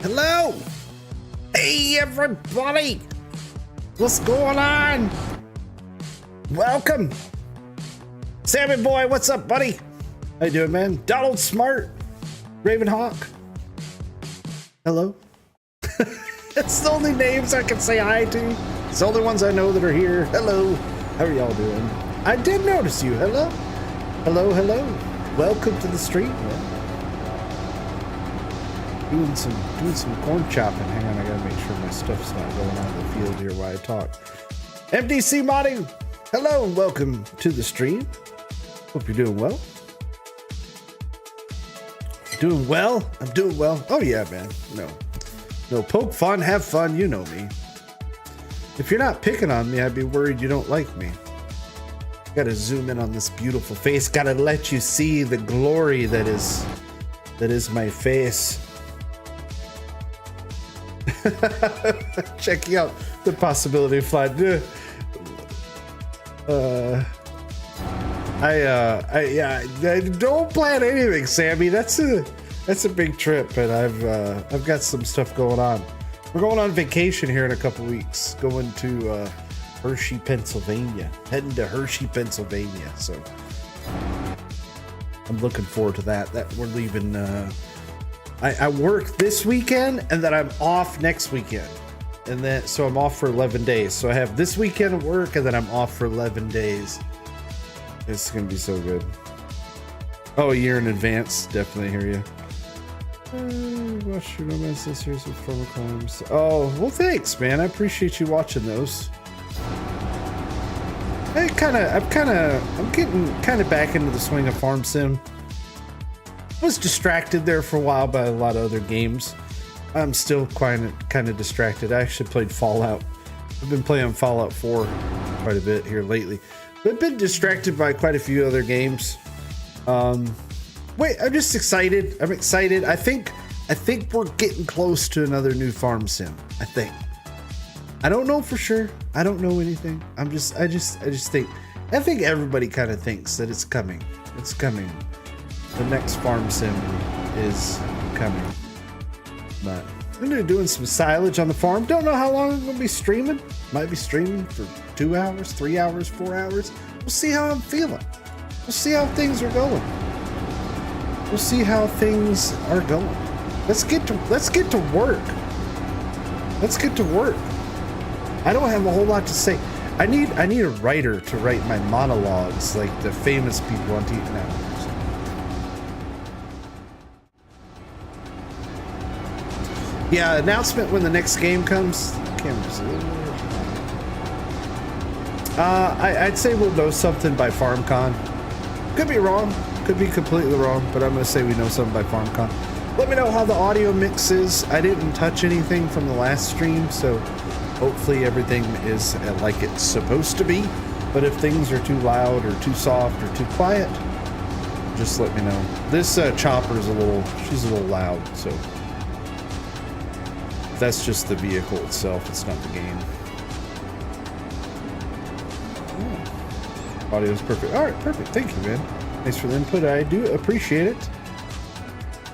Hello! Hey everybody! What's going on? Welcome! Sammy Boy, what's up, buddy? How you doing, man? Donald Smart, Ravenhawk. Hello. That's the only names I can say hi to. It's the only ones I know that are here. Hello. How are y'all doing? I did notice you. Hello. Hello, hello. Welcome to the stream, man. Doing some corn chopping. Hang on, I gotta make sure my stuff's not going out of the field here while I talk. MDC modding. Hello and welcome to the stream. Hope you're doing well. Doing well? I'm doing well. Oh yeah, man. No, poke fun, have fun. You know me. If you're not picking on me, I'd be worried you don't like me. Gotta zoom in on this beautiful face. Gotta let you see the glory that is my face. Checking out the possibility of flying. I don't plan anything, Sammy. That's a big trip, and I've got some stuff going on. We're going on vacation here in a couple weeks. Going to Hershey, Pennsylvania. Heading to Hershey, Pennsylvania. So I'm looking forward to that. That we're leaving. I work this weekend, and then I'm off next weekend, and then so I'm off for 11 days. So I have this weekend at work, and then I'm off for 11 days. It's gonna be so good. Oh, a year in advance. Definitely hear you. Watch your No Man's Land series with former climbs. Oh, well, thanks, man. I appreciate you watching those. I'm getting kind of back into the swing of Farm Sim. Was distracted there for a while by a lot of other games. I'm still kind of distracted. I actually played Fallout. I've been playing Fallout 4 quite a bit here lately. But I've been distracted by quite a few other games. Wait, I'm just excited. I'm excited. I think we're getting close to another new Farm Sim. I think. I don't know for sure. I don't know anything. I think everybody kind of thinks that it's coming. It's coming. The next Farm Sim is coming. But I'm gonna be doing some silage on the farm. Don't know how long I'm gonna be streaming. Might be streaming for 2 hours, 3 hours, 4 hours. We'll see how I'm feeling. We'll see how things are going. We'll see how things are going. Let's get to work. Let's get to work. I don't have a whole lot to say. I need a writer to write my monologues like the famous people on TV now. Yeah, announcement when the next game comes. Cameras. I'd say we'll know something by FarmCon. Could be wrong. Could be completely wrong, but I'm gonna say we know something by FarmCon. Let me know how the audio mix is. I didn't touch anything from the last stream, so hopefully everything is like it's supposed to be. But if things are too loud or too soft or too quiet, just let me know. This chopper is she's a little loud, so. That's just the vehicle itself, it's not the game. Oh. Audio is perfect. All right, perfect. Thank you, man. Thanks for the input. I do appreciate it.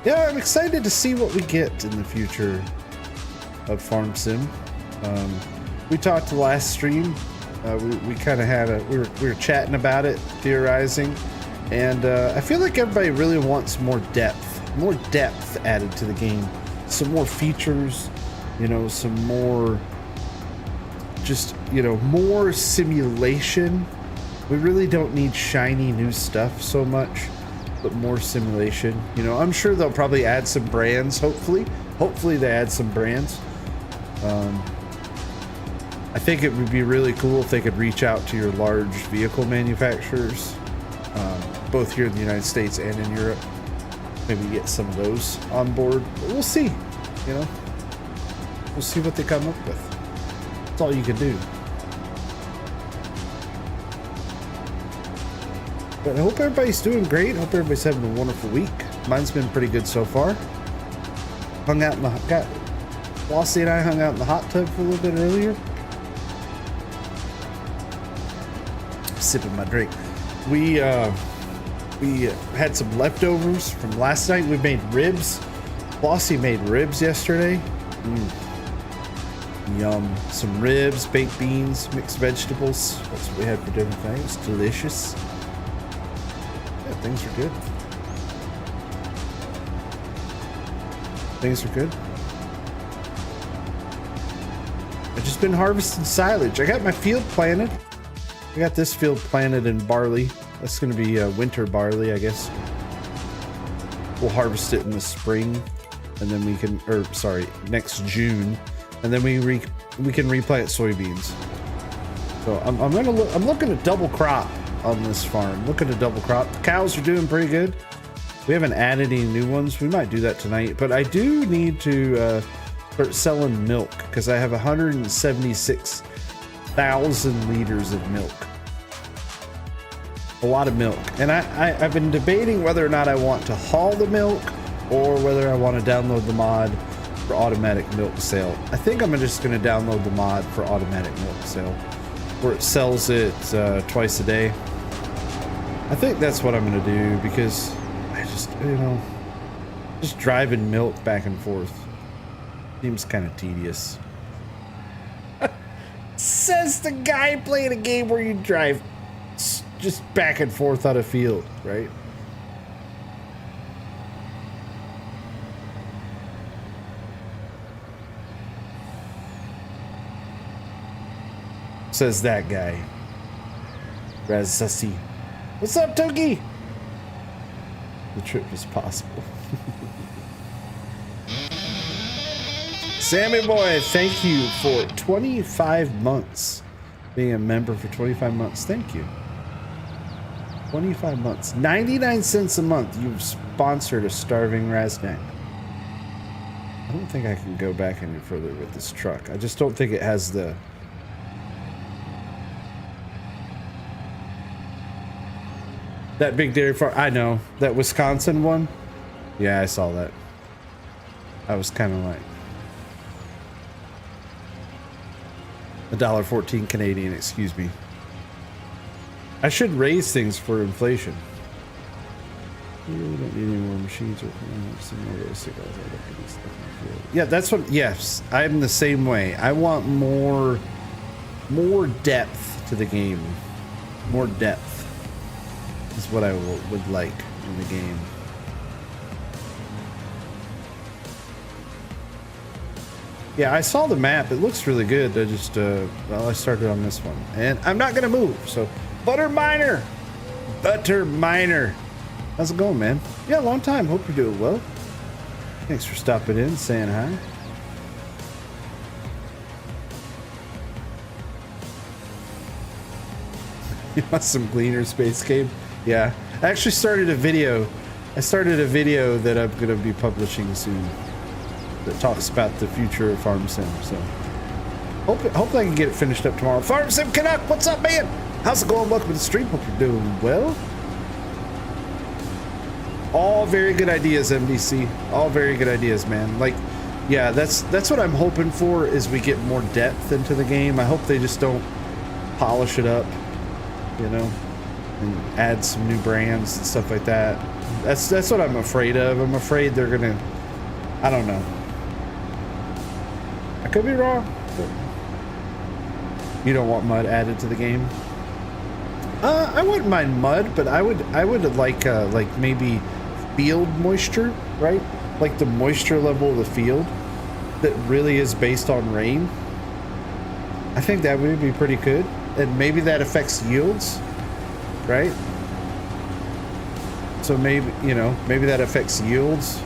Yeah, I'm excited to see what we get in the future of Farm Sim. We talked the last stream. We kind of had we were chatting about it, theorizing, and I feel like everybody really wants more depth added to the game, some more features. You know, some more, just, you know, more simulation. We really don't need shiny new stuff so much, but more simulation. You know, I'm sure they'll probably add some brands, hopefully. Hopefully they add some brands. I think it would be really cool if they could reach out to your large vehicle manufacturers, both here in the United States and in Europe. Maybe get some of those on board. But we'll see, you know. We'll see what they come up with. That's all you can do. But I hope everybody's doing great. I hope everybody's having a wonderful week. Mine's been pretty good so far. Flossie and I hung out in the hot tub for a little bit earlier. Sipping my drink. We had some leftovers from last night. We made ribs. Flossie made ribs yesterday. Yum. Some ribs, baked beans, mixed vegetables. That's what we had for different things. Delicious. Yeah, things are good. Things are good. I've just been harvesting silage. I got my field planted. I got this field planted in barley. That's going to be winter barley, I guess. We'll harvest it in the spring, and then we can, or sorry, next June, and then we can replant soybeans. So I'm looking at double crop on this farm. Looking at double crop. The cows are doing pretty good. We haven't added any new ones. We might do that tonight, but I do need to start selling milk because I have 176,000 liters of milk. A lot of milk, and I've been debating whether or not I want to haul the milk or whether I want to download the mod for automatic milk sale. I think I'm just going to download the mod for automatic milk sale, where it sells it twice a day. I think that's what I'm going to do because I just, you know, just driving milk back and forth seems kind of tedious. Says the guy playing a game where you drive just back and forth on a field, right? Says that guy. Raznac. What's up, Toki? The trip is possible. Sammy boy, thank you for 25 months. Being a member for 25 months. Thank you. 25 months. 99 cents a month. You've sponsored a starving Raznac. I don't think I can go back any further with this truck. I just don't think it has the... That big dairy farm. I know. That Wisconsin one. Yeah, I saw that. I was kind of like... $1.14 Canadian, excuse me. I should raise things for inflation. We really don't need any more machines or some more basic. Yeah, that's what. Yes, I'm the same way. I want more depth to the game. More depth is what I would like in the game. Yeah, I saw the map. It looks really good. I just, well, I started on this one, and I'm not gonna move. So, Butter Miner, how's it going, man? Yeah, long time. Hope you're doing well. Thanks for stopping in, saying hi. You want some Gleaner Space Game? Yeah, I actually started a video. I started a video that I'm gonna be publishing soon that talks about the future of Farm Sim. So hopefully I can get it finished up tomorrow. Farm Sim Canuck, what's up, man? How's it going? Welcome to the stream. Hope you're doing well. All very good ideas, MDC. All very good ideas, man. Like, yeah, that's what I'm hoping for, is we get more depth into the game. I hope they just don't polish it up, you know, and add some new brands and stuff like that. That's what I'm afraid of. I'm afraid they're gonna, I don't know. I could be wrong, but you don't want mud added to the game. I wouldn't mind mud, but I would like maybe field moisture, right? Like the moisture level of the field that really is based on rain. I think that would be pretty good, and maybe that affects yields, right? So maybe, you know, maybe that affects yields.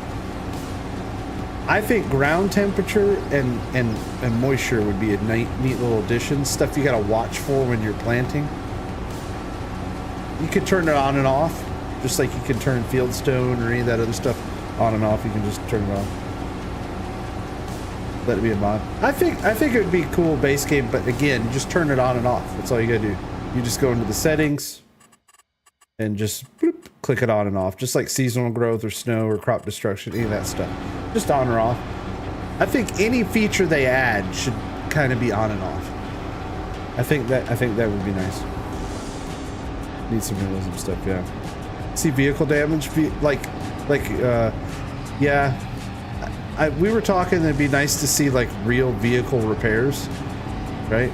I think ground temperature and moisture would be a neat little addition. Stuff you gotta watch for when you're planting. You could turn it on and off, just like you can turn fieldstone or any of that other stuff on and off. You can just turn it off. Let it be a mod. I think it would be a cool base game, but again, just turn it on and off. That's all you gotta do. You just go into the settings and just bloop, click it on and off, just like seasonal growth or snow or crop destruction, any of that stuff. Just on or off. I think any feature they add should kind of be on and off. I think that would be nice. Need some realism stuff, yeah. See vehicle damage, yeah. we were talking, it'd be nice to see like real vehicle repairs, right?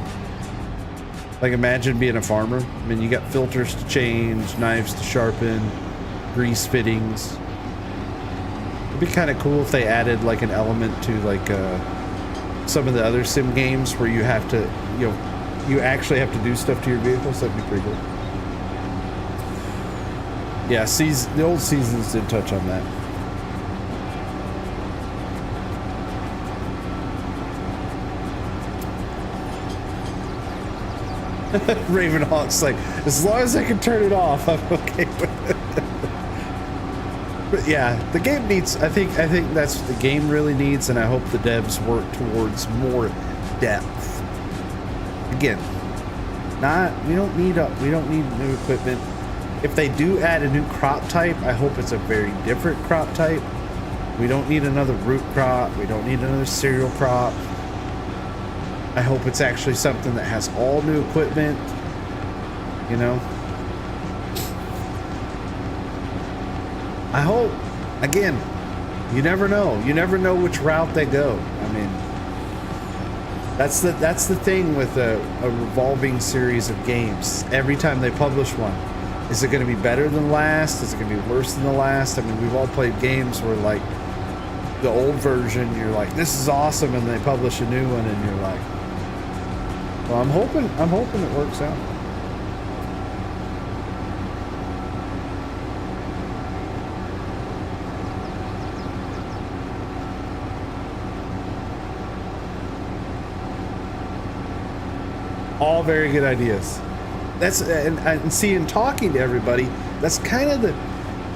Like imagine being a farmer. I mean, you got filters to change, knives to sharpen, grease fittings. It'd be kind of cool if they added like an element to like some of the other sim games where you have to, you actually have to do stuff to your vehicles. That'd be pretty cool. Yeah, the old seasons did touch on that. Ravenhawk's like, as long as I can turn it off, I'm okay with it. But yeah, the game needs, I think that's what the game really needs, and I hope the devs work towards more depth. Again, we don't need new equipment. If they do add a new crop type, I hope it's a very different crop type. We don't need another root crop. We don't need another cereal crop. I hope it's actually something that has all new equipment, you know? I hope, again, you never know. You never know which route they go. I mean, that's the thing with a revolving series of games. Every time they publish one, is it going to be better than the last? Is it going to be worse than the last? I mean, we've all played games where like the old version, you're like, this is awesome, and they publish a new one, and you're like, well, I'm hoping it works out. All very good ideas. That's and see, in talking to everybody, that's kind of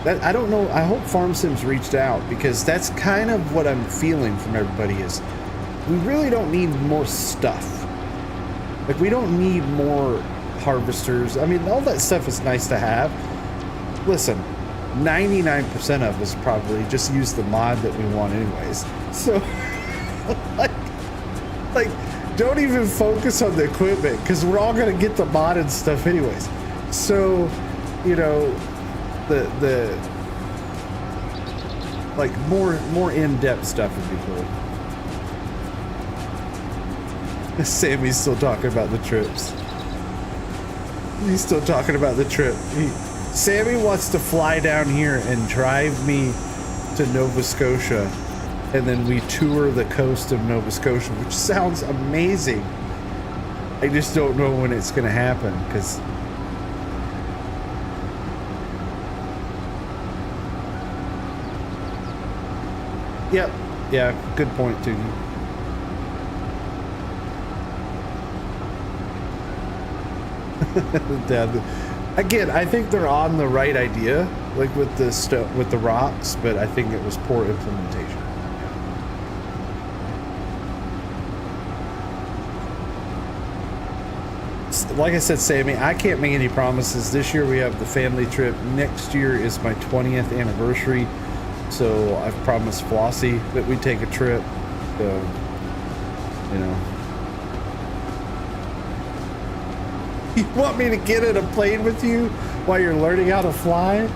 that I don't know. I hope Farm Sims reached out, because that's kind of what I'm feeling from everybody is we really don't need more stuff. Like, we don't need more harvesters. I mean, all that stuff is nice to have. Listen, 99% of us probably just use the mod that we want anyways. So, like don't even focus on the equipment, because we're all going to get the modded stuff anyways. So, you know, the like more in-depth stuff would be cool. Sammy's still talking about the trips. He's still talking about the trip. Sammy wants to fly down here and drive me to Nova Scotia, and then we tour the coast of Nova Scotia, which sounds amazing. I just don't know when it's going to happen, because yep, yeah, good point too. Again, I think they're on the right idea, like with the rocks, but I think it was poor implementation. Like I said, Sammy, I can't make any promises. This year we have the family trip. Next year is my 20th anniversary, so I've promised Flossie that we take a trip. So, you know. You want me to get in a plane with you while you're learning how to fly?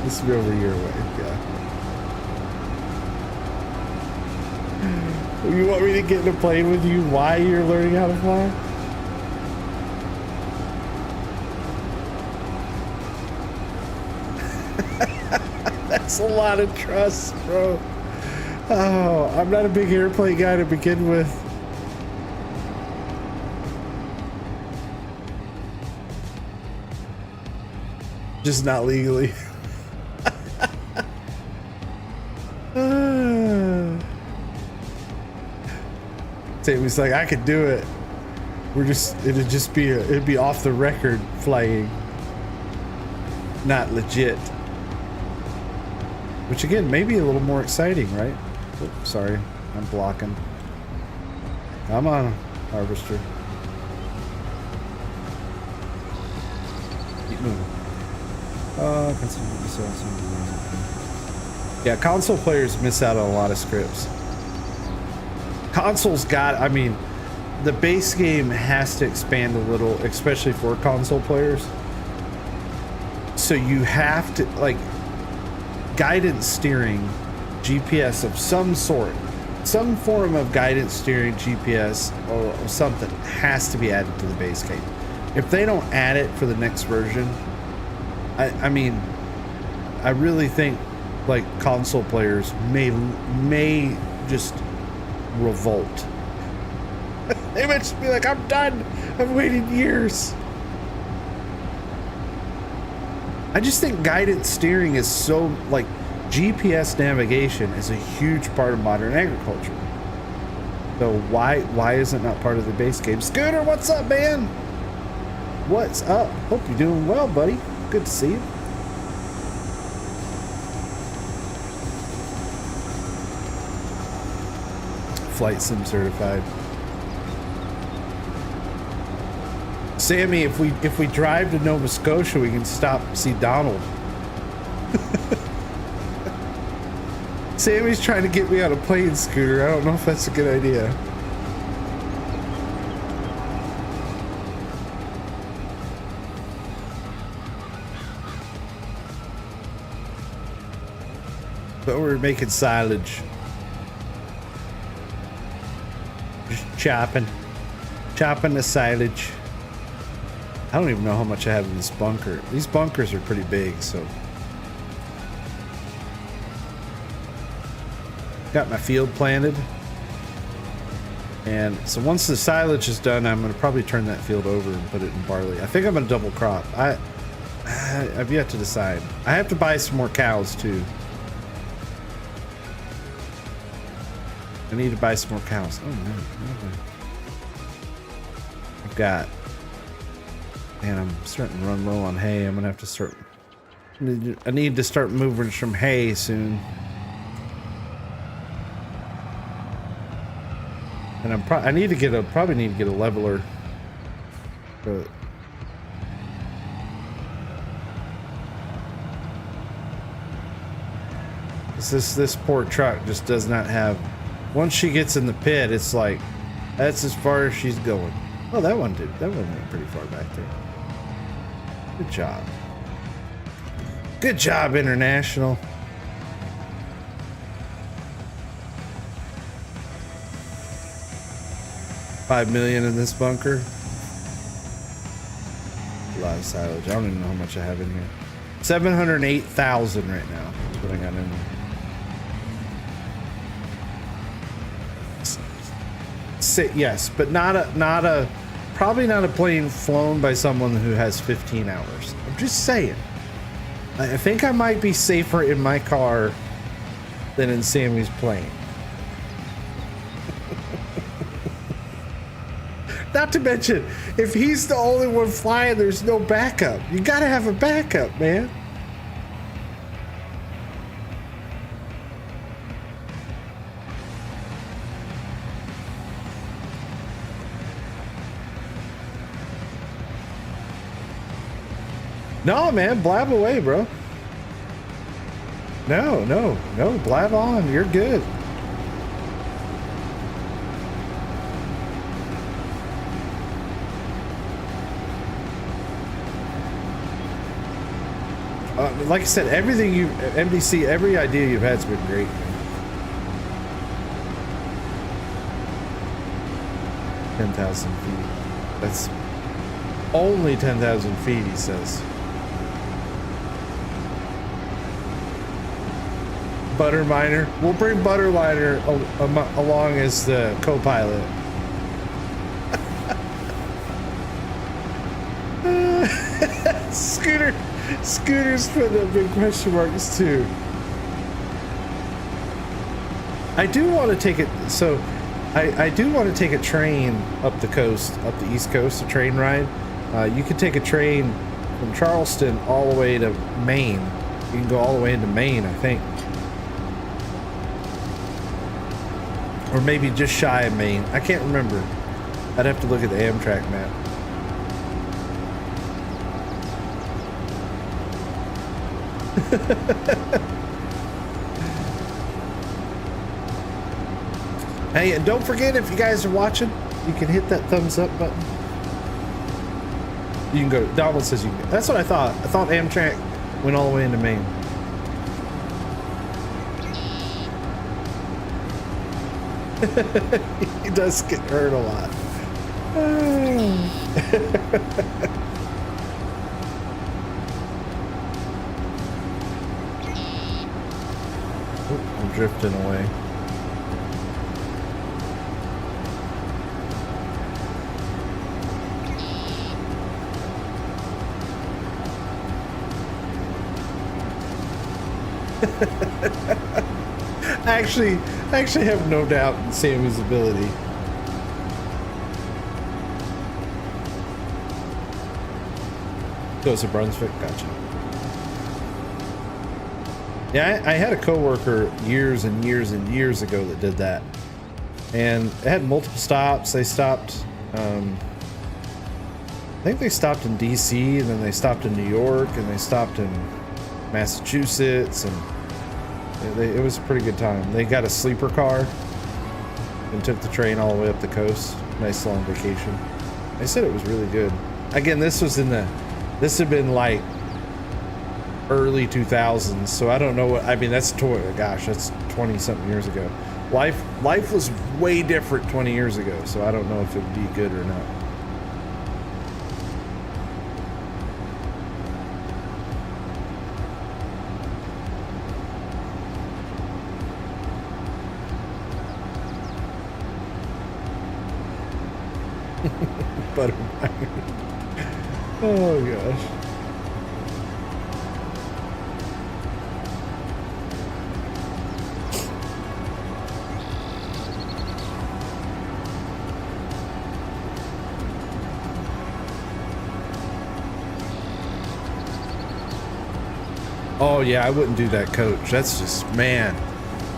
This will be over your way, yeah. You want me to get in a plane with you while you're learning how to fly? That's a lot of trust, bro. Oh, I'm not a big airplane guy to begin with. Just not legally. Sammy's like, I could do it. It'd be off the record flying, not legit. Which again, maybe a little more exciting, right? Oops, sorry, I'm blocking. Come on, harvester. Keep moving. Yeah, console players miss out on a lot of scripts. Consoles I mean, the base game has to expand a little, especially for console players. So you have to, like, guidance steering GPS of some sort, some form of guidance steering GPS or something has to be added to the base game. If they don't add it for the next version, I mean, I really think like console players may just revolt. They might just be like, I'm done. I've waited years. I just think guidance steering is so, like, GPS navigation is a huge part of modern agriculture. So why is it not part of the base game? Scooter, what's up, man? What's up? Hope you're doing well, buddy. Good to see you. Flight sim certified. Sammy, if we drive to Nova Scotia, we can stop and see Donald. Sammy's trying to get me on a plane, Scooter. I don't know if that's a good idea. But we're making silage. Just chopping the silage. I don't even know how much I have in this bunker. These bunkers are pretty big, so. Got my field planted. And so once the silage is done, I'm gonna probably turn that field over and put it in barley. I think I'm gonna double crop. I've yet to decide. I have to buy some more cows too. I need to buy some more cows. Oh no. I've got. Man, I'm starting to run low on hay. I'm gonna have to start. I need to start moving some hay soon. And I'm probably need to get a leveler. But this poor truck just does not have. Once she gets in the pit, it's like that's as far as she's going. Oh, that one went pretty far back there. Good job. Good job, International. $5 million in this bunker. A lot of silage. I don't even know how much I have in here. 708,000 right now. That's what I got in there. Yes, but probably not a plane flown by someone who has 15 hours. I'm just saying. I think I might be safer in my car than in Sammy's plane. Not to mention, if he's the only one flying, there's no backup. You gotta have a backup, man. No, man, blab away, bro. No, blab on. You're good. Like I said, everything MDC, every idea you've had's been great. 10,000 feet. That's only 10,000 feet, he says. Butter miner. We'll bring butter miner along as the co-pilot. Scooter's putting up big question marks too. I do want to take it. So, I do want to take a train up the coast, up the East Coast, a train ride. You could take a train from Charleston all the way to Maine. You can go all the way into Maine, I think. Or maybe just shy of Maine. I can't remember. I'd have to look at the Amtrak map. Hey, and don't forget, if you guys are watching, you can hit that thumbs up button. You can go. Donald says you can go. That's what I thought. I thought Amtrak went all the way into Maine. He does get hurt a lot. I'm drifting away. I actually have no doubt in Sammy's ability. Goes to Brunswick, gotcha. Yeah, I had a coworker years and years and years ago that did that, and it had multiple stops. They stopped. I think they stopped in DC, and then they stopped in New York, and they stopped in Massachusetts, and it was a pretty good time. They got a sleeper car and took the train all the way up the coast. Nice long vacation. They said it was really good. Again, this had been like early 2000s, so I don't know what, I mean, that's 20 something years ago. Life was way different 20 years ago, so I don't know if it would be good or not. Buttermilk. Oh gosh. Oh yeah, I wouldn't do that, coach. That's just, man.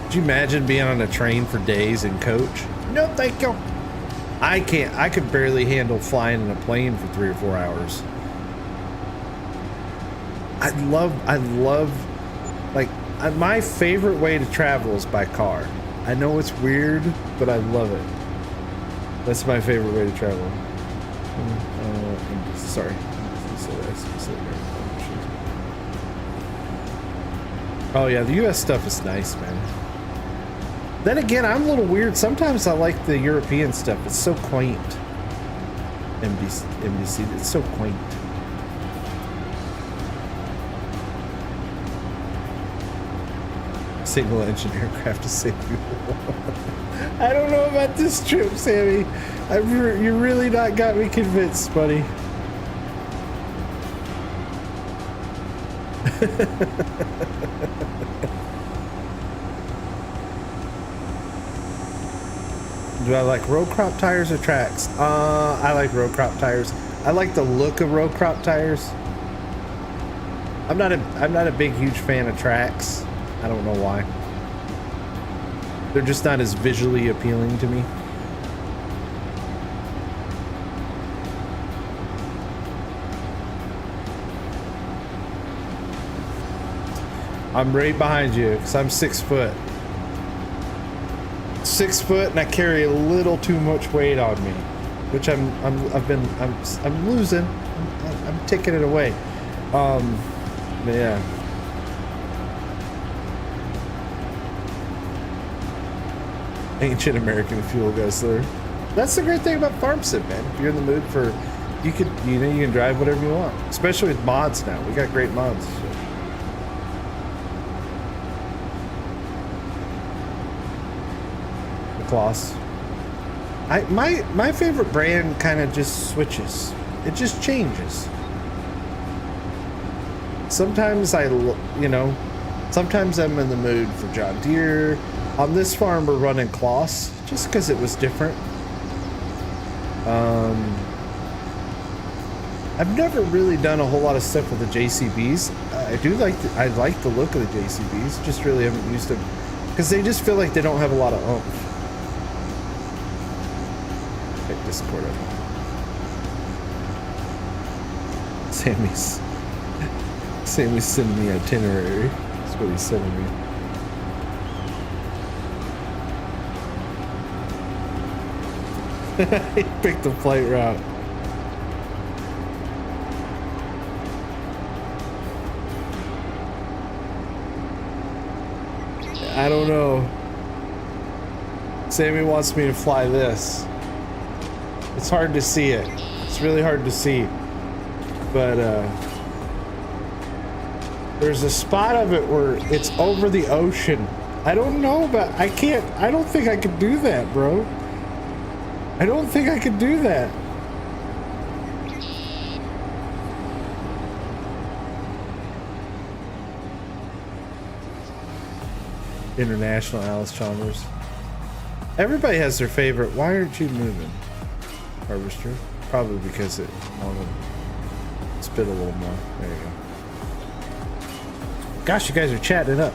Could you imagine being on a train for days in coach? No, thank you. I can't. I could barely handle flying in a plane for 3 or 4 hours. I love, like, my favorite way to travel is by car. I know it's weird, but I love it. That's my favorite way to travel. Sorry. Oh yeah, the US stuff is nice, man. Then again, I'm a little weird. Sometimes I like the European stuff. It's so quaint. MDC, it's so quaint. Single engine aircraft to save people. I don't know about this trip, Sammy. You really not got me convinced, buddy. Do I like road crop tires or tracks? I like road crop tires. I like the look of road crop tires. I'm not a big huge fan of tracks. I don't know why. They're just not as visually appealing to me. I'm right behind you because I'm 6 foot. 6 foot, and I carry a little too much weight on me, which I'm losing. I'm taking it away. But yeah. Ancient American fuel guzzler. That's the great thing about Farm Sim, man. If you're in the mood for, you can drive whatever you want, especially with mods now. We got great mods. So. Class. My favorite brand kind of just switches. It just changes. Sometimes sometimes I'm in the mood for John Deere. On this farm we're running Kloss just because it was different. I've never really done a whole lot of stuff with the JCBs. I like the look of the JCBs, just really haven't used them because they just feel like they don't have a lot of oomph. Discord up. Sammy's sending me itinerary. That's what he's sending me. He picked the flight route. I don't know. Sammy wants me to fly this. It's hard to see it. It's really hard to see. But there's a spot of it where it's over the ocean. I don't know, but I don't think I could do that, bro. I don't think I could do that. International Alice Chalmers. Everybody has their favorite. Why aren't you moving, Harvester? Probably because it wanted to spit a little more. There you go. Gosh, you guys are chatting it up.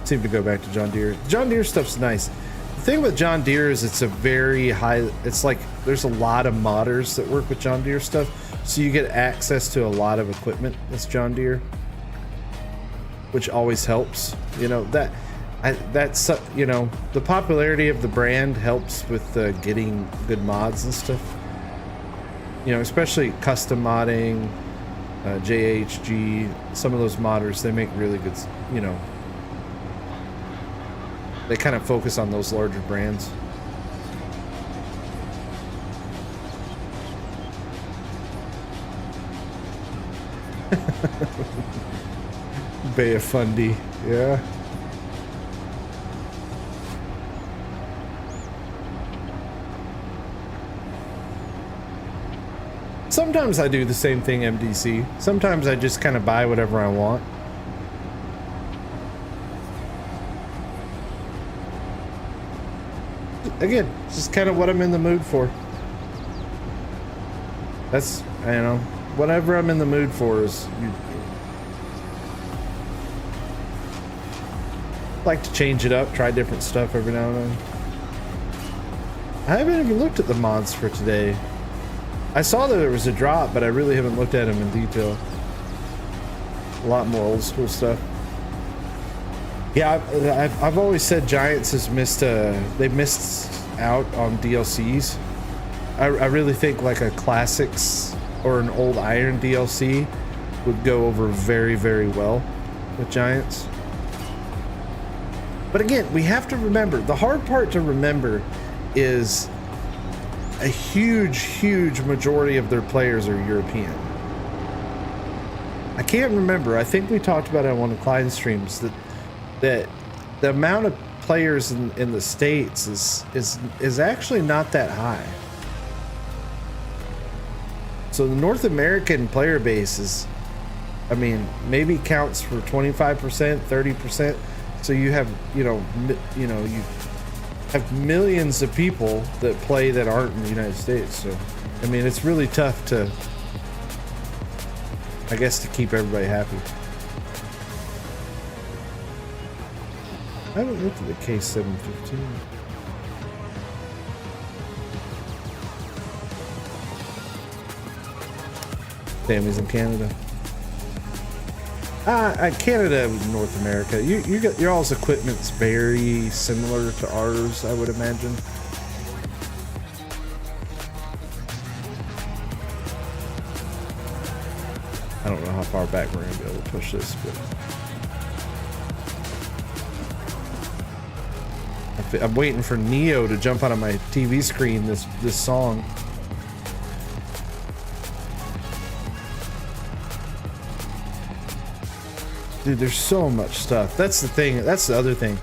Seem to go back to John Deere. John Deere stuff's nice. The thing with John Deere is it's a very high. It's like there's a lot of modders that work with John Deere stuff, so you get access to a lot of equipment that's John Deere, which always helps. You know that's you know, the popularity of the brand helps with getting good mods and stuff. You know, especially custom modding, JHG. Some of those modders, they make really good. You know, they kind of focus on those larger brands. Bay of Fundy, yeah. Sometimes I do the same thing, MDC. Sometimes I just kind of buy whatever I want. Again, it's just kind of what I'm in the mood for. That's, you know, whatever I'm in the mood for is. Like to change it up, try different stuff every now and then. I haven't even looked at the mods for today. I saw that there was a drop, but I really haven't looked at them in detail. A lot more old school stuff. Yeah, I've always said Giants has missed they missed out on DLCs. I really think like a Classics or an Old Iron DLC would go over very, very well with Giants. But again, we have to remember, the hard part to remember is a huge majority of their players are European. I can't remember. I think we talked about it on one of Klein's streams that the amount of players in the States is actually not that high. So the North American player base is, I mean, maybe counts for 25%, 30%. So you have, you have millions of people that play that aren't in the United States. So, I mean, it's really tough to, I guess, to keep everybody happy. I haven't looked at the K715. Sammy's in Canada. Canada, North America. You got your all's equipment's very similar to ours, I would imagine. I don't know how far back we're gonna be able to push this, but I'm waiting for Neo to jump out of my TV screen this song. Dude, there's so much stuff. That's the thing. That's the other thing.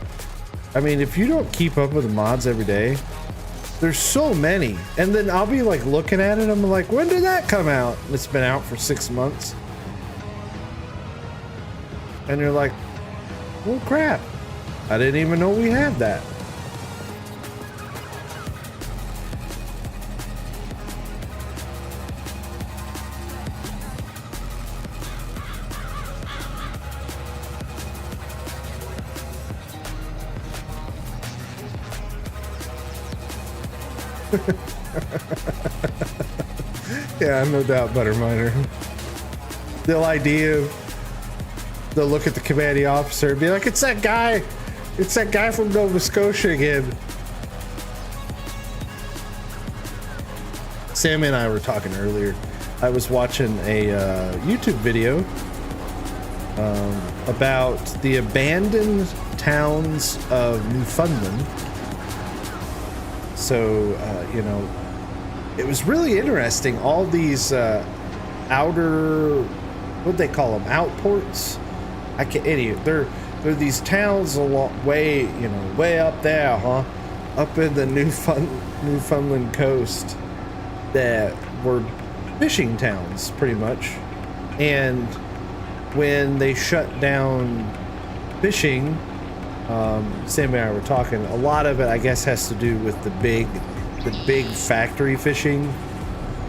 I mean, if you don't keep up with the mods every day, there's so many. And then I'll be like looking at it. I'm like, when did that come out? And it's been out for 6 months. And you're like, well, crap. I didn't even know we had that. Yeah, no doubt, Butterminer. The idea of they'll look at the commanding officer and be like, it's that guy from Nova Scotia again. Sammy and I were talking earlier. I was watching a YouTube video about the abandoned towns of Newfoundland. So, you know, it was really interesting. All these outer, what they call them, outports. I can't. Anyway, they're these towns way up there, huh? Up in the Newfoundland coast that were fishing towns, pretty much. And when they shut down fishing, Sammy and I were talking. A lot of it, I guess, has to do with the big factory fishing,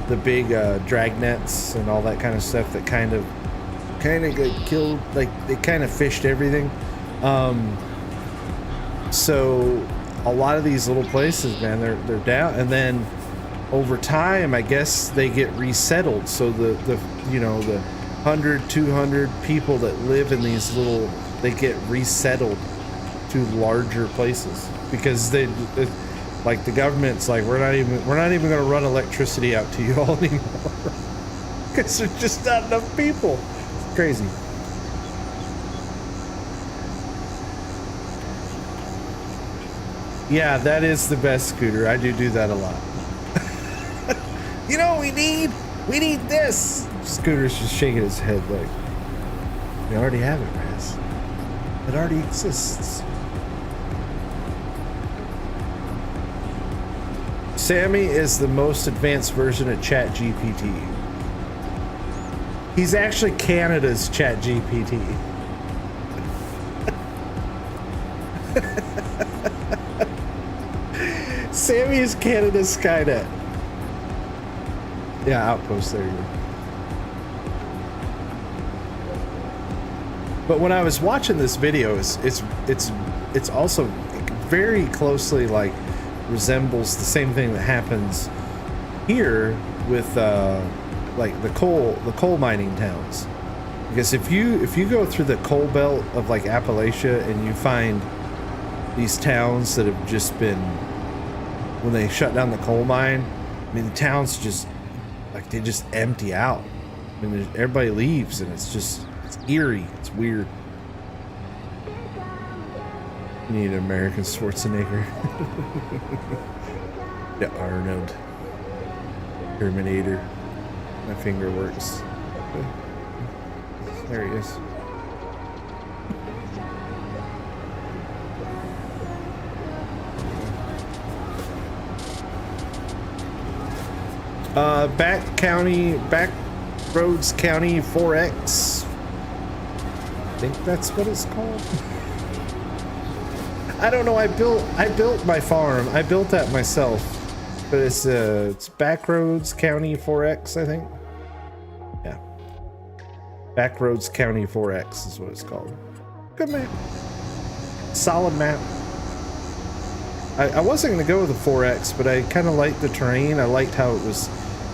the big drag nets and all that kind of stuff that kind of got killed. Like they kind of fished everything. So a lot of these little places, man, they're down, and then over time, I guess they get resettled. So the 100, 200 people that live in these little, they get resettled to larger places because like the government's like, we're not even going to run electricity out to you all anymore because there's just not enough people. It's crazy. Yeah, that is the best, Scooter. I do that a lot. You know what we need? We need this. Scooter's just shaking his head like, we already have it, Raz. It already exists. Sammy is the most advanced version of ChatGPT. He's actually Canada's ChatGPT. Sammy is Canada's Skynet. Yeah, Outpost, there you go. But when I was watching this video, it's also very closely like resembles the same thing that happens here with like the coal mining towns. Because if you go through the coal belt of like Appalachia and you find these towns that have just been, when they shut down the coal mine, I mean the towns just like they just empty out. I mean everybody leaves and it's eerie. It's weird. You need American Schwarzenegger. The Arnold. Terminator. My finger works. There he is. Backroads County 4X. I think that's what it's called. I don't know. I built my farm. I built that myself, but it's Backroads County 4X, I think. Yeah, Backroads County 4X is what it's called. Good map. Solid map. I wasn't gonna go with the 4X, but I kind of liked the terrain. I liked how it was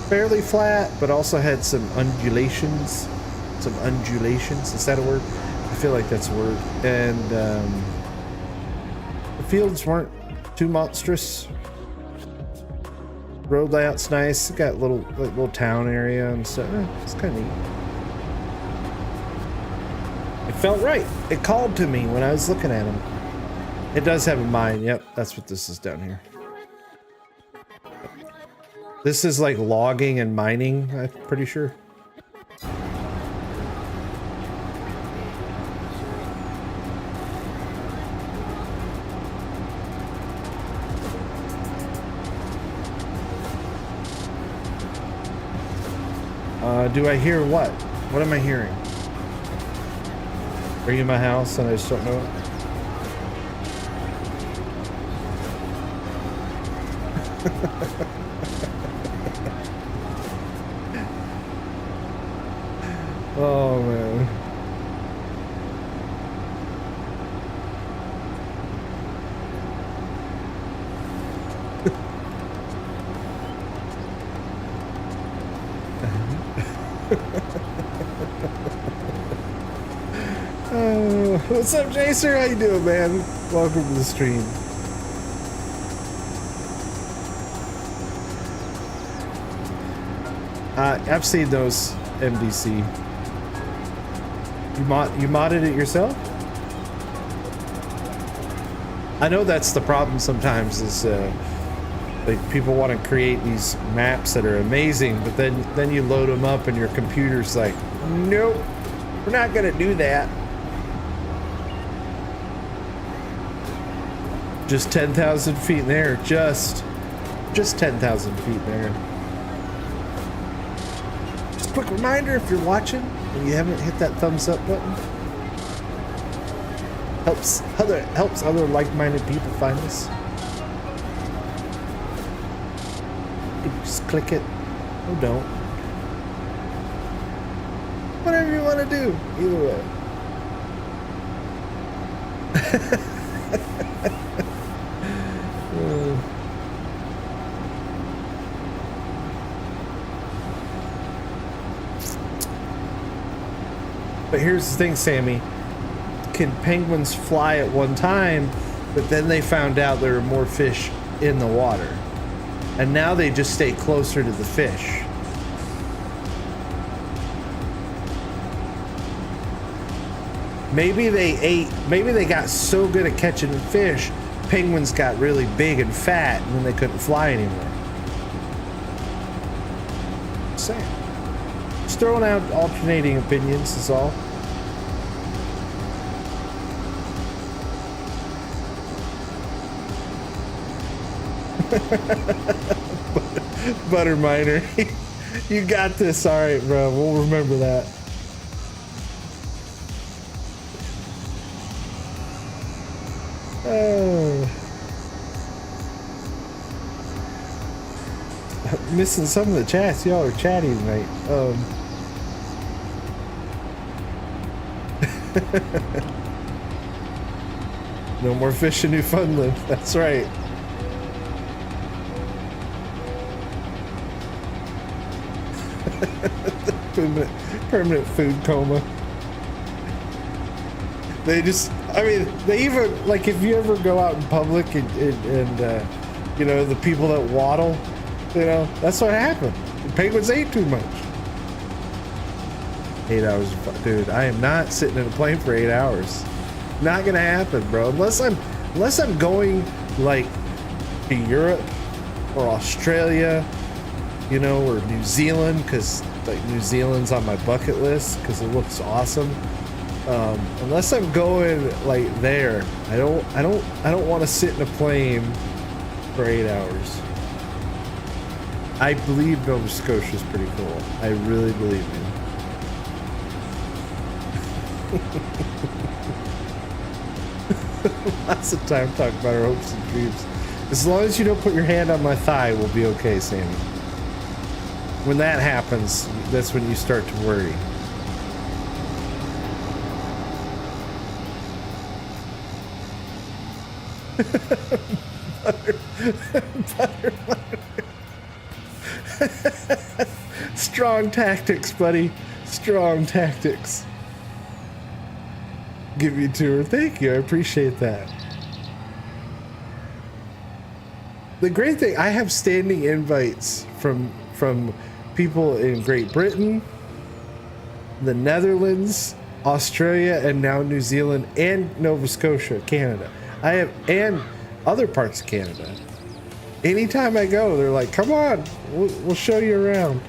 fairly flat, but also had some undulations. Is that a word? I feel like that's a word. And the fields weren't too monstrous. Road layout's nice. It got little town area and stuff. It's kind of neat. It felt right. It called to me when I was looking at them. It does have a mine. Yep, that's what this is down here. This is like logging and mining, I'm pretty sure. Do I hear what? What am I hearing? Are you in my house and I just don't know it? Oh man. What's up, Jacer? How you doing, man? Welcome to the stream. I've seen those MDC. You modded it yourself? I know that's the problem sometimes is like people want to create these maps that are amazing, but then you load them up and your computer's like, nope, we're not gonna do that. Just 10,000 feet in the air, just 10,000 feet in the air. Just a quick reminder, if you're watching and you haven't hit that thumbs up button, helps other like-minded people find us. You just click it or don't. Whatever you want to do, either way. But here's the thing, Sammy. Can penguins fly at one time, but then they found out there were more fish in the water. And now they just stay closer to the fish. Maybe they got so good at catching fish, penguins got really big and fat, and then they couldn't fly anymore. Same. Just throwing out alternating opinions is all. Butter miner. You got this. All right, bro. We'll remember that. Missing some of the chats. Y'all are chatty tonight. No more fish in Newfoundland. That's right. Permanent food coma. They just, I mean, they even, like, if you ever go out in public and you know, the people that waddle, you know, that's what happened. The penguins ate too much. 8 hours, dude. I am not sitting in a plane for 8 hours. Not gonna happen, bro. Unless I'm going like to Europe or Australia, you know, or New Zealand, because like New Zealand's on my bucket list because it looks awesome. Unless I'm going like there, I don't want to sit in a plane for 8 hours. I believe Nova Scotia is pretty cool. I really believe it. Lots of time talking about our hopes and dreams. As long as you don't put your hand on my thigh, we'll be okay, Sammy. When that happens, that's when you start to worry. Strong tactics, buddy. Strong tactics. Give you a tour. Thank you. I appreciate that. The great thing, I have standing invites from people in Great Britain, the Netherlands, Australia, and now New Zealand and Nova Scotia, Canada. I have, and other parts of Canada. Anytime I go, they're like, come on, we'll show you around.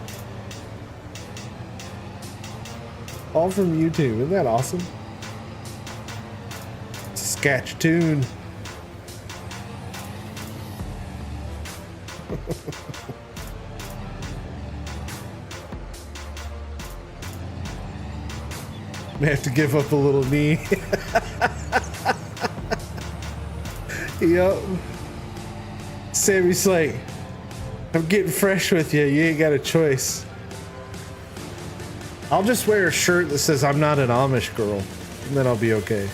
All from YouTube. Isn't that awesome? Saskatchewan. May have to give up a little knee. Yup. Sammy's like, I'm getting fresh with you. You ain't got a choice. I'll just wear a shirt that says I'm not an Amish girl, and then I'll be okay.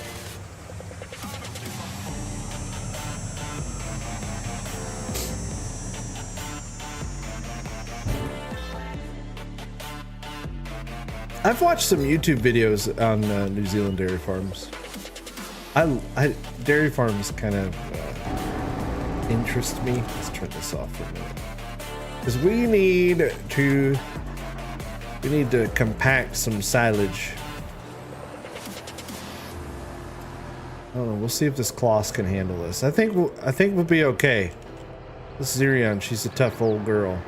I've watched some YouTube videos on New Zealand dairy farms. Dairy farms kind of interest me. Let's turn this off for a minute, because we need to compact some silage. I don't know. We'll see if this Kloss can handle this. I think we'll be okay. This Zirion, she's a tough old girl.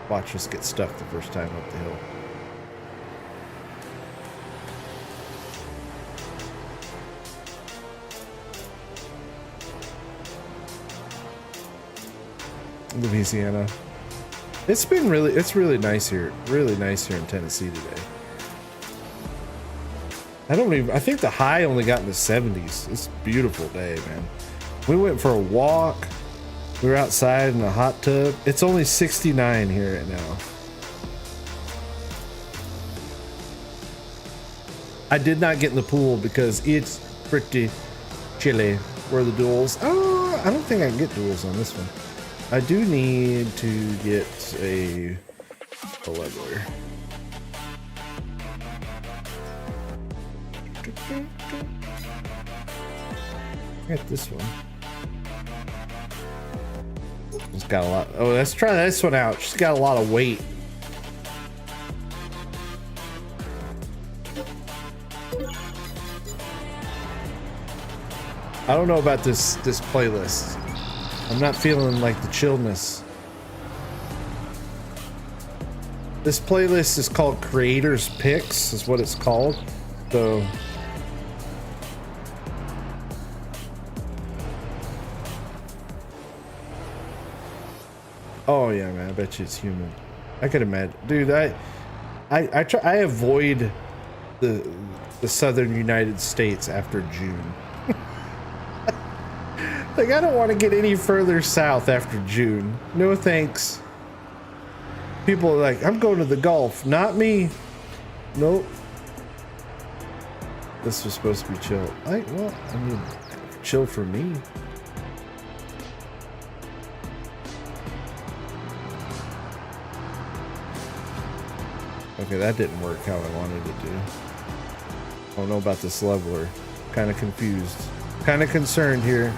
Watch us get stuck the first time up the hill. Louisiana. It's really nice here. Really nice here in Tennessee today. I think the high only got in the 70s. It's a beautiful day, man. We went for a walk. We were outside in a hot tub. It's only 69 here right now. I did not get in the pool because it's pretty chilly. Where are the duels? Oh, I don't think I can get duels on this one. I do need to get a leveler. Get this one. It's got a lot. Oh, let's try this one out. She's got a lot of weight. I don't know about this playlist. I'm not feeling like the chillness. This playlist is called Creators Picks, is what it's called. So oh yeah, man, I bet you it's human. I could imagine, dude. I avoid the southern United States after June. Like, I don't want to get any further south after June. No thanks. People are like, I'm going to the Gulf. Not me. Nope. This was supposed to be chill. Well, I mean, chill for me. Okay, that didn't work how I wanted it to. I don't know about this leveler. Kind of confused. Kind of concerned here.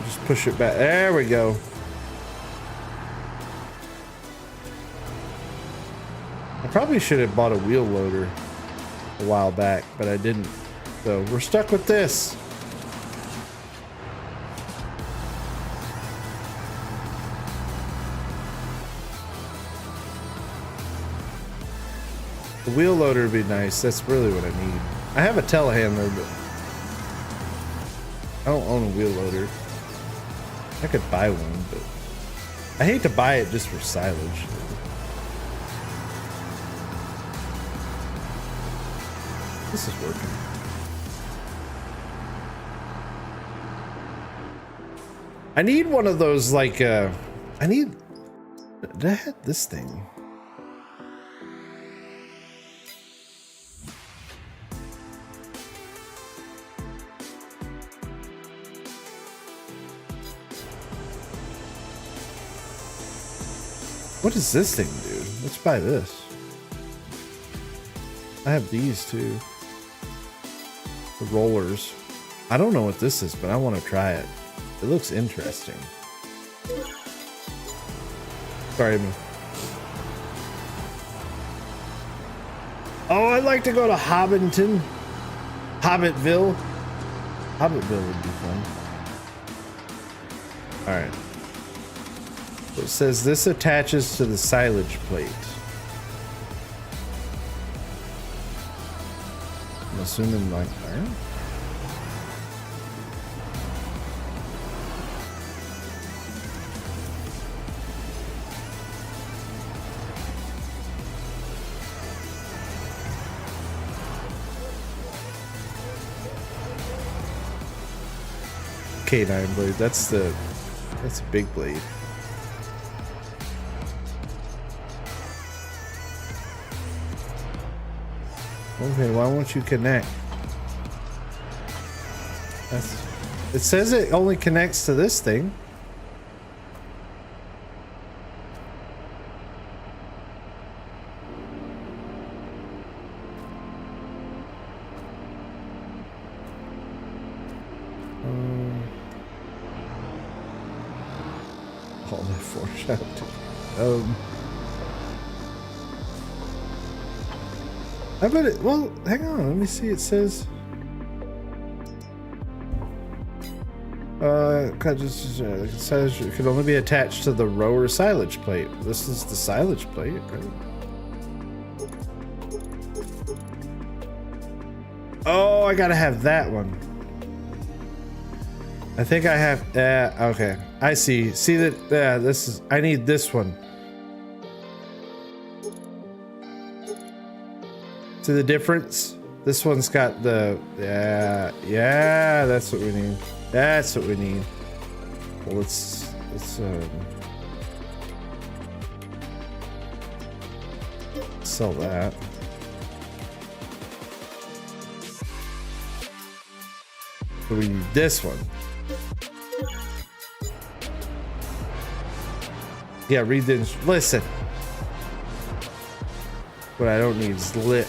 Just push it back. There we go. I probably should have bought a wheel loader a while back, but I didn't. So we're stuck with this. The wheel loader would be nice. That's really what I need. I have a telehandler, but I don't own a wheel loader. I could buy one, but I hate to buy it just for silage. This is working. I need one of those, like, did I have this thing? What does this thing do? Let's buy this. I have these too. The rollers. I don't know what this is, but I want to try it. It looks interesting. Sorry, me. Oh, I'd like to go to Hobbiton. Hobbitville. Hobbitville would be fun. Alright. So it says this attaches to the silage plate. I'm assuming like iron. K9 blade. That's a big blade. Okay, why won't you connect? It says it only connects to this thing. All that foreshadowing. I bet it. Well, hang on. Let me see. It says. Silage can only be attached to the rower silage plate. This is the silage plate, right? Oh, I gotta have that one. I think I have. Okay, I see. See that? This is. I need this one. See the difference? This one's got the. Yeah. That's what we need. That's what we need. Well, let's sell that. So we need this one. Yeah, read the listen. What I don't need is lit.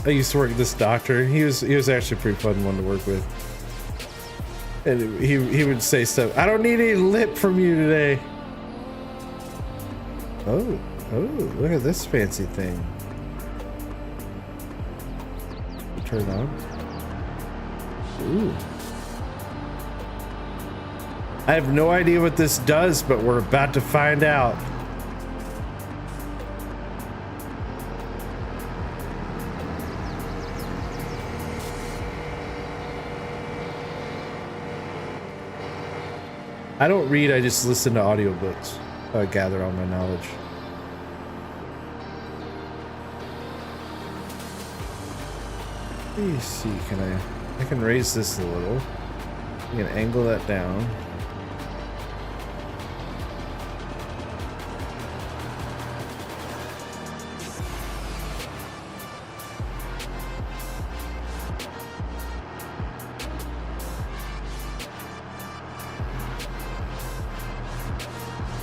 I used to work with this doctor. He was actually a pretty fun one to work with. And he would say stuff. I don't need any lip from you today. Oh, look at this fancy thing. Turn on. Ooh. I have no idea what this does, but we're about to find out. I don't read, I just listen to audiobooks. So I gather all my knowledge. Let me see, I can raise this a little. I can angle that down.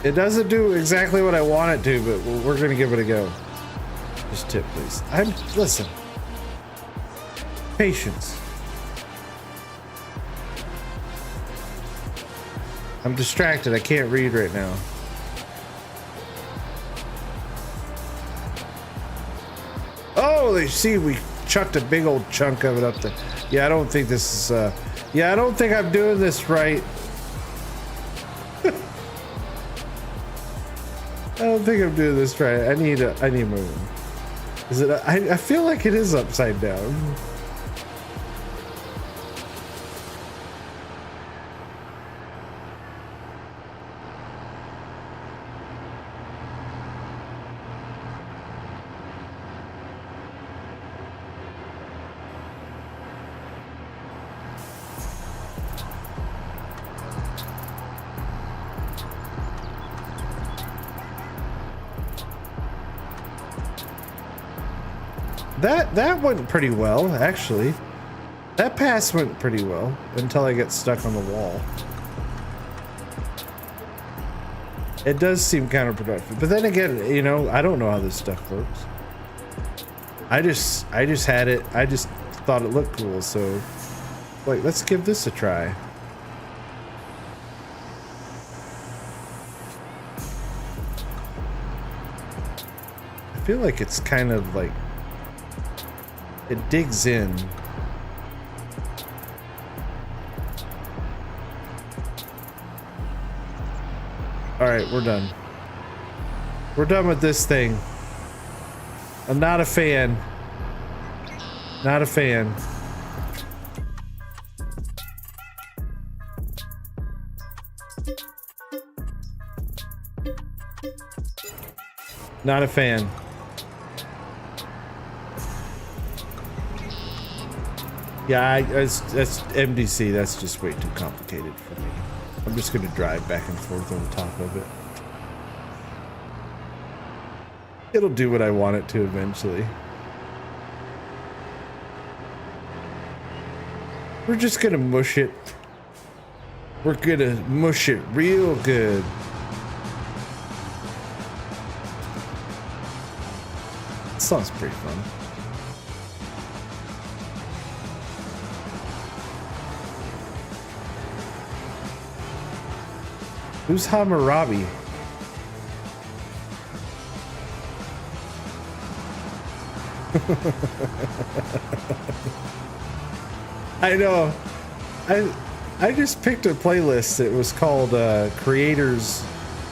It doesn't do exactly what I want it to, but we're gonna give it a go. Just tip, please. Listen. Patience. I'm distracted. I can't read right now. Oh, they see we chucked a big old chunk of it up there. Yeah, I don't think this is. Yeah, I don't think I'm doing this right. I don't think I'm doing this right. I need moving. Is it? I feel like it is upside down. That went pretty well, actually. That pass went pretty well until I get stuck on the wall. It does seem counterproductive, but then again, you know, I don't know how this stuff works. I just had it. I just thought it looked cool, so like, let's give this a try. I feel like it's kind of like it digs in. All right, we're done. We're done with this thing. I'm not a fan. Not a fan. Not a fan. Yeah, that's MDC. That's just way too complicated for me. I'm just gonna drive back and forth on top of it. It'll do what I want it to eventually. We're just gonna mush it. We're gonna mush it real good. This song's pretty fun. Who's Hammurabi? I know. I just picked a playlist. It was called Creators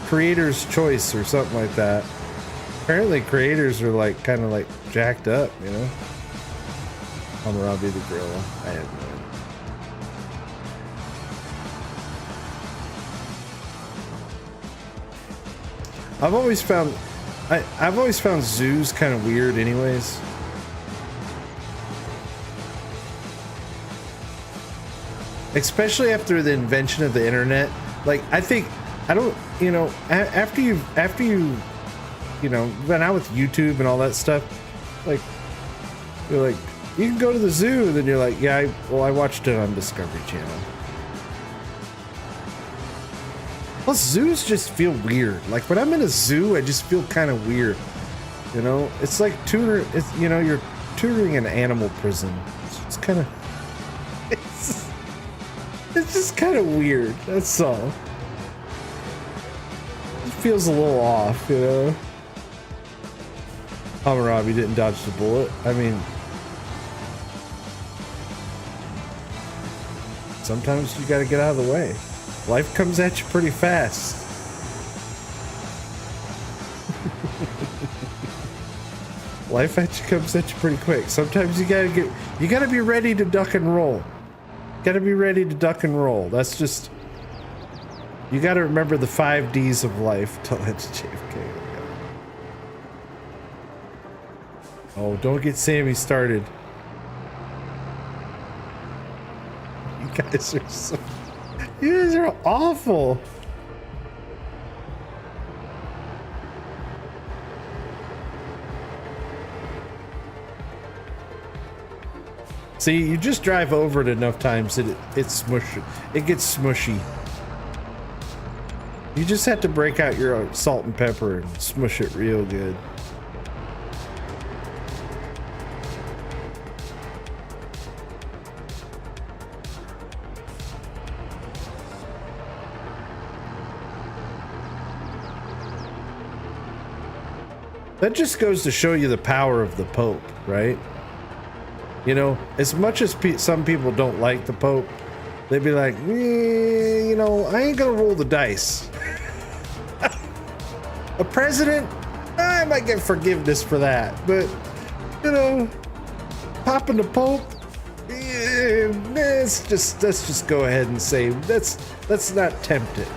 Choice or something like that. Apparently creators are like kind of like jacked up, you know. Hammurabi the gorilla. I had no idea. I've always found zoos kind of weird anyways. Especially after the invention of the internet. Like, after you went out with YouTube and all that stuff, like, you're like, you can go to the zoo, and then you're like, yeah, I watched it on Discovery Channel. Plus, zoos just feel weird. Like, when I'm in a zoo, I just feel kind of weird. You know, it's like you're tutoring an animal prison. It's kind of, it's just kind of weird. That's all. It feels a little off, you know. Hammurabi didn't dodge the bullet. I mean, sometimes you gotta get out of the way. Life comes at you pretty fast. Life comes at you pretty quick. Sometimes you gotta be ready to duck and roll. Gotta be ready to duck and roll. That's just, you gotta remember the 5 Ds of life. Don't let JFK. Oh, don't get Sammy started. You guys are awful. See, you just drive over it enough times that it's smushy. It gets smushy. You just have to break out your salt and pepper and smush it real good. That just goes to show you the power of the Pope, right? You know, as much as some people don't like the Pope, they'd be like, you know, I ain't gonna roll the dice. A president, I might get forgiveness for that, but, you know, popping the Pope, let's just go ahead and say, let's not tempt it.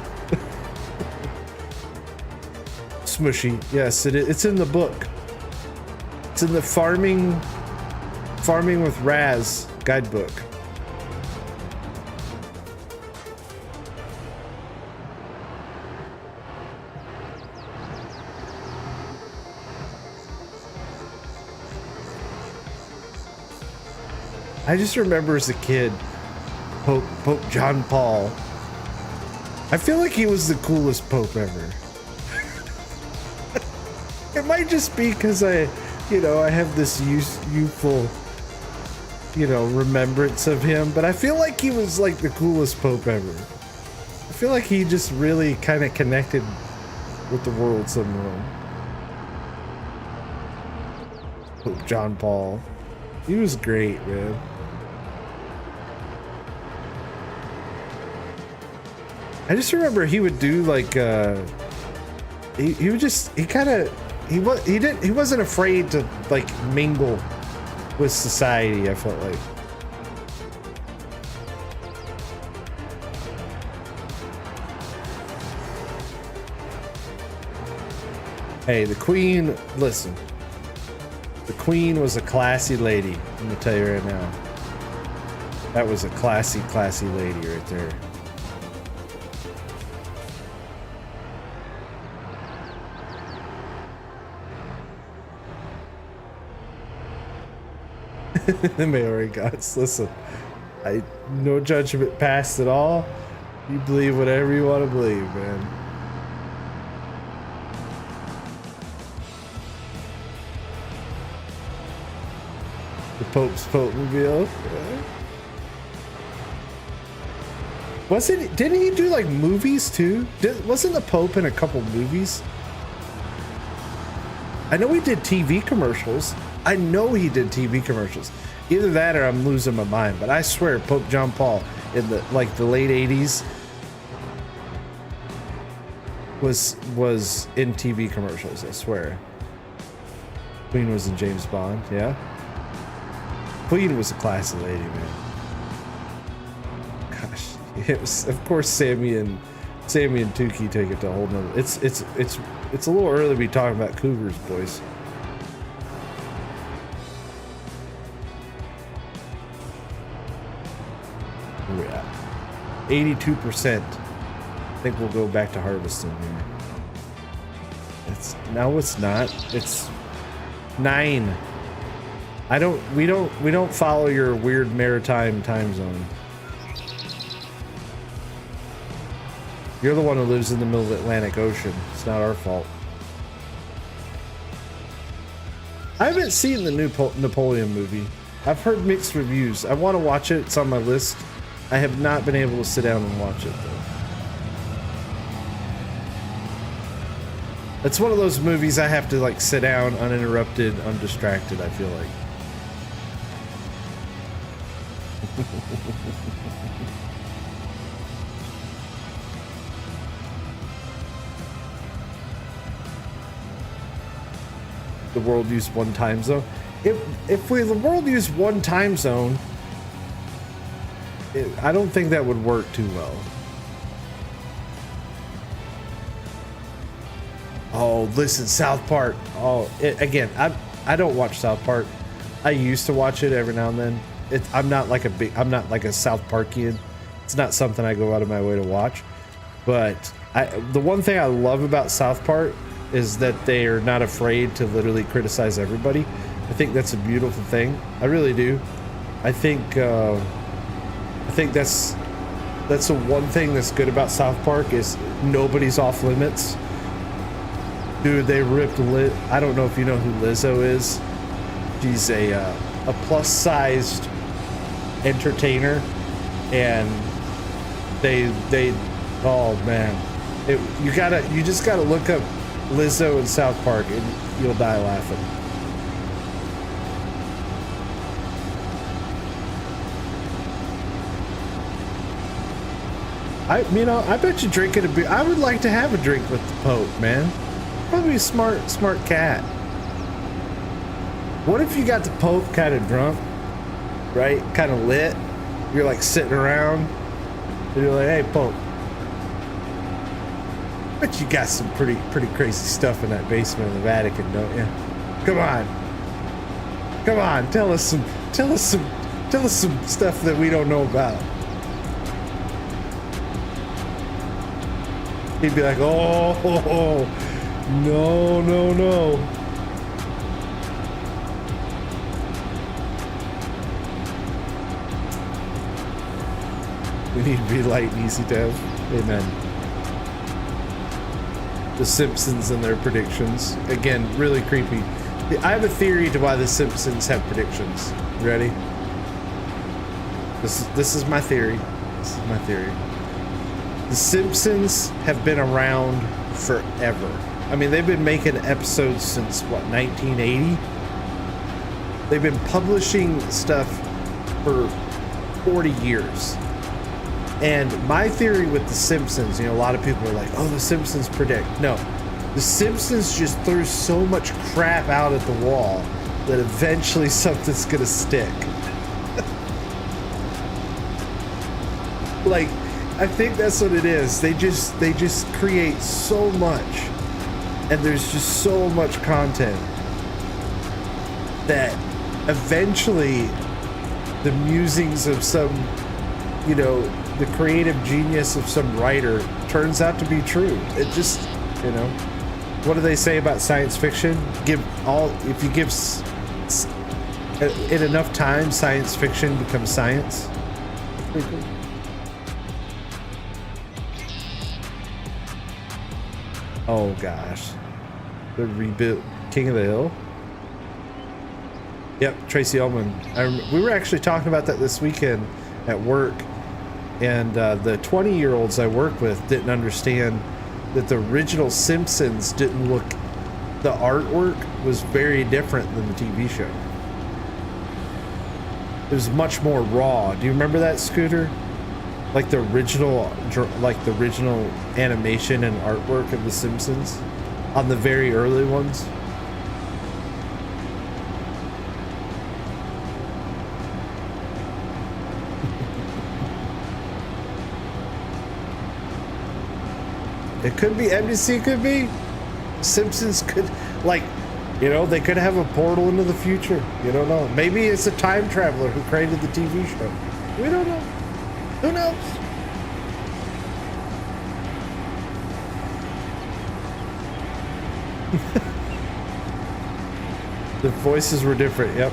Smushy, yes, it's in the book. It's in the Farming with Raz guidebook. I just remember as a kid, Pope John Paul. I feel like he was the coolest Pope ever. It might just be because I have this youthful, remembrance of him, but I feel like he was like the coolest Pope ever. I feel like he just really kind of connected with the world somehow. Pope John Paul. He was great, man. I just remember he would do like he wasn't afraid to like mingle with society, I felt like. Hey, the Queen, listen. The Queen was a classy lady, let me tell you right now. That was a classy lady right there. The Maori gods, listen, no judgment passed at all. You believe whatever you want to believe, man. The Pope's Pope-mobile. Yeah. Didn't he do like movies too? Wasn't the Pope in a couple movies? I know he did TV commercials. I know he did TV commercials. Either that or I'm losing my mind. But I swear, Pope John Paul in the late '80s was in TV commercials. I swear. Queen was in James Bond. Yeah. Queen was a classy lady, man. Gosh, it was, of course, Sammy and Tukey take it to a whole nother. It's a little early to be talking about cougars, boys. Where we at? 82%. I think we'll go back to harvesting here. It's not. It's 9. We don't follow your weird maritime time zone. You're the one who lives in the middle of the Atlantic Ocean. It's not our fault. I haven't seen the new Napoleon movie. I've heard mixed reviews. I want to watch it. It's on my list. I have not been able to sit down and watch it though. It's one of those movies I have to like sit down uninterrupted, undistracted, I feel like. The world used one time zone. If the world used one time zone, I don't think that would work too well. Oh, listen, South Park. Oh, again, I don't watch South Park. I used to watch it every now and then. I'm not like a South Parkian. It's not something I go out of my way to watch. But the one thing I love about South Park is that they are not afraid to literally criticize everybody. I think that's a beautiful thing. I really do. I think that's the one thing that's good about South Park is nobody's off limits. Dude, they ripped I don't know if you know who Lizzo is. She's a plus-sized entertainer, and they oh man, you just gotta look up Lizzo in South Park and you'll die laughing. I bet you drinking a beer. I would like to have a drink with the Pope, man. Probably a smart cat. What if you got the Pope kind of drunk, right? Kind of lit. You're like sitting around. And you're like, hey, Pope. Bet you got some pretty crazy stuff in that basement of the Vatican, don't you? Come on, tell us some stuff that we don't know about. He'd be like, oh, no. We need to be light and easy to have. Amen. The Simpsons and their predictions. Again, really creepy. I have a theory to why the Simpsons have predictions. You ready? This is my theory. The Simpsons have been around forever. I mean, they've been making episodes since, what, 1980? They've been publishing stuff for 40 years. And my theory with The Simpsons, a lot of people are like, oh, The Simpsons predict. No, The Simpsons just threw so much crap out at the wall that eventually something's gonna stick. Like, I think that's what it is. They just create so much, and there's just so much content that eventually the musings of some, the creative genius of some writer turns out to be true. It just, what do they say about science fiction? If you give it enough time, science fiction becomes science. Pretty cool. Oh gosh, the rebuilt King of the Hill. Yep, Tracy Ullman. We were actually talking about that this weekend at work, and the 20-year-olds I work with didn't understand that the original Simpsons didn't look the artwork was very different than the TV show. It was much more raw. Do you remember that, Scooter? Like the original animation and artwork of The Simpsons on the very early ones. It could be NBC, could be Simpsons, could, like, you know, they could have a portal into the future. You don't know. Maybe it's a time traveler who created the TV show. We don't know. Who knows? The voices were different. Yep.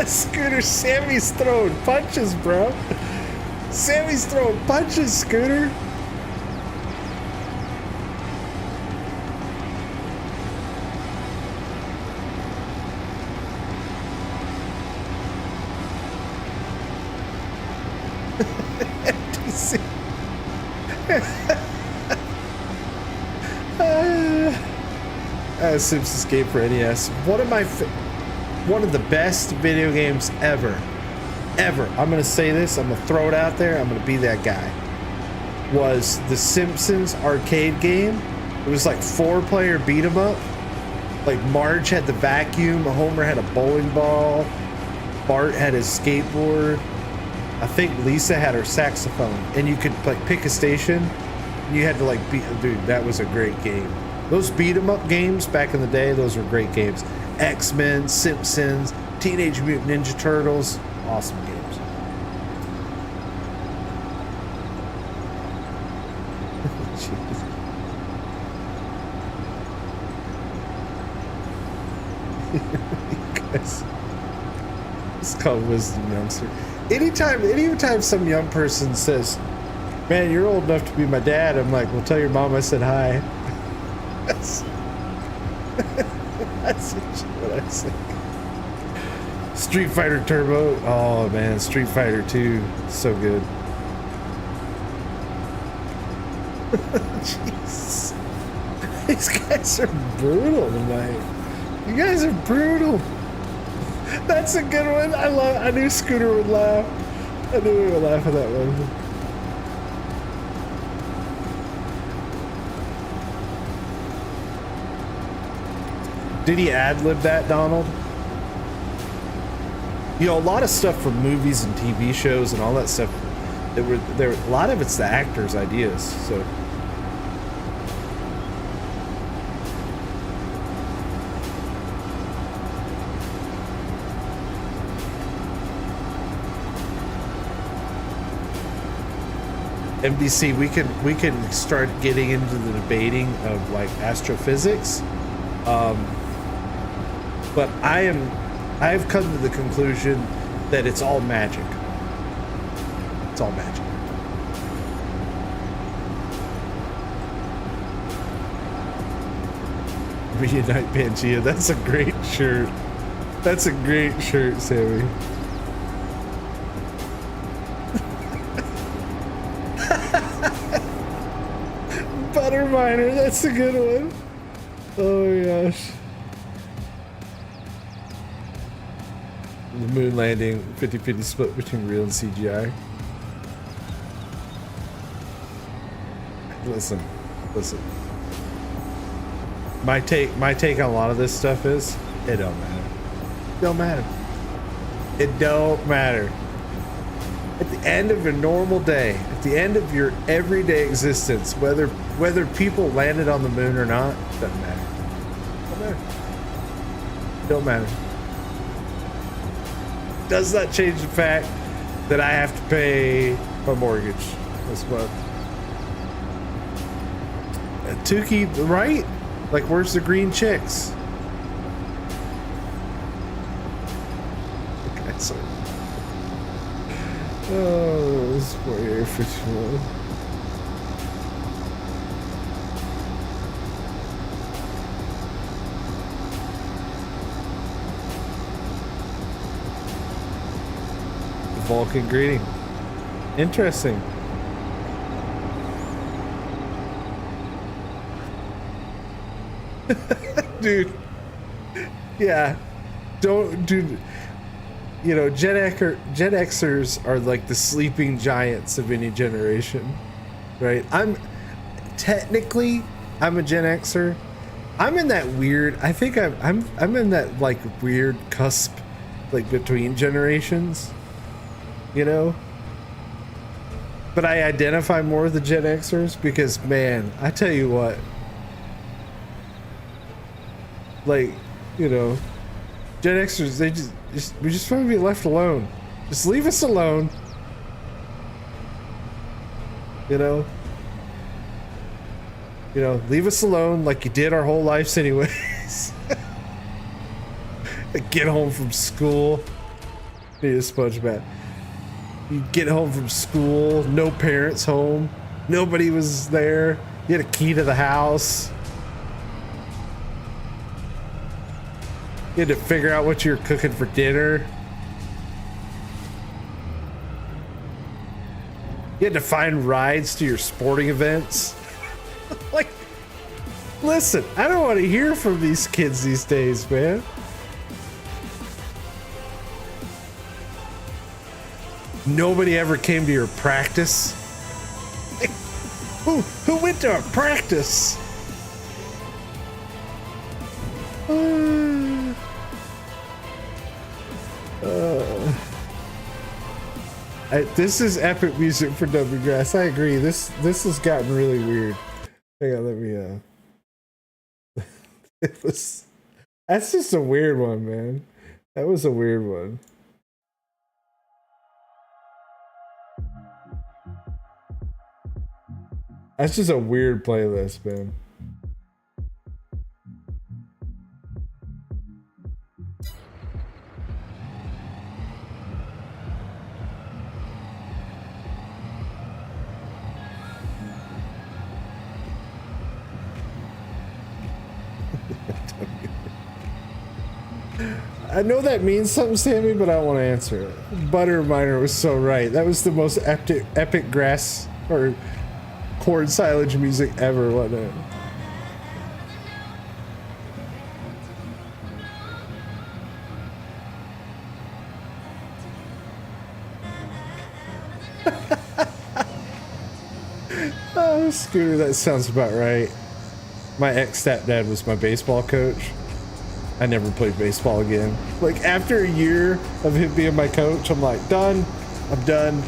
Scooter, Sammy's throwing punches, bro. Sammy's throwing punches, Scooter. Simpsons game for NES. One of the best video games ever. I'm gonna say this. I'm gonna throw it out there. I'm gonna be that guy. Was the Simpsons arcade game? It was like 4-player beat 'em up. Like Marge had the vacuum, Homer had a bowling ball, Bart had his skateboard. I think Lisa had her saxophone, and you could like pick a station. And you had to like beat. Dude, that was a great game. Those beat 'em up games back in the day, those were great games. X-Men, Simpsons, Teenage Mutant Ninja Turtles, awesome games. Guys, it's called wisdom, youngster. Anytime some young person says, "Man, you're old enough to be my dad," I'm like, "Well, tell your mom I said hi." That's what I say. Street Fighter Turbo. Oh man, Street Fighter 2, so good. Jeez, these guys are brutal tonight. You guys are brutal. That's a good one. I knew Scooter would laugh. I knew he would laugh at that one. Did he ad-lib that, Donald? You know, a lot of stuff from movies and TV shows and all that stuff, a lot of it's the actors' ideas, so. NBC, we can start getting into the debating of like astrophysics. But I've come to the conclusion that it's all magic. It's all magic. Reunite Pangea. That's a great shirt. That's a great shirt, Sammy. Butter Miner. That's a good one. Oh my gosh. The moon landing, 50-50 split between real and CGI. Listen. My take on a lot of this stuff is, it don't matter. It don't matter. At the end of a normal day, at the end of your everyday existence, whether people landed on the moon or not, doesn't matter. Don't matter. Does not change the fact that I have to pay my mortgage this month. Tukey, right? Like, where's the green chicks? Okay, so. Oh, this poor Area 51. Vulcan greeting. Interesting. Dude. Yeah. Don't, dude. You know, Gen Xers are like the sleeping giants of any generation, right? Technically I'm a Gen Xer. I'm in that weird. I think I'm in that like weird cusp, like between generations, you know. But I identify more with the Gen Xers because, man, I tell you what, like, you know, Gen Xers, we just want to be left alone. Just leave us alone. You know, leave us alone like you did our whole lives anyways. Get home from school. Need a sponge bath. You get home from school, no parents home. Nobody was there. You had a key to the house. You had to figure out what you were cooking for dinner. You had to find rides to your sporting events. Like, listen, I don't want to hear from these kids these days, man. Nobody ever came to your practice. Like, who went to a practice? This is epic music for Grass. I agree. This has gotten really weird. Hang on, let me that's just a weird one, man. That was a weird one. That's just a weird playlist, man. I know that means something, Sammy, but I don't want to answer it. Butter Miner was so right. That was the most epic grass or corn silage music ever, wasn't it? Oh, Scooter, that sounds about right. My ex-stepdad was my baseball coach. I never played baseball again. Like, after a year of him being my coach, I'm like, done. I'm done.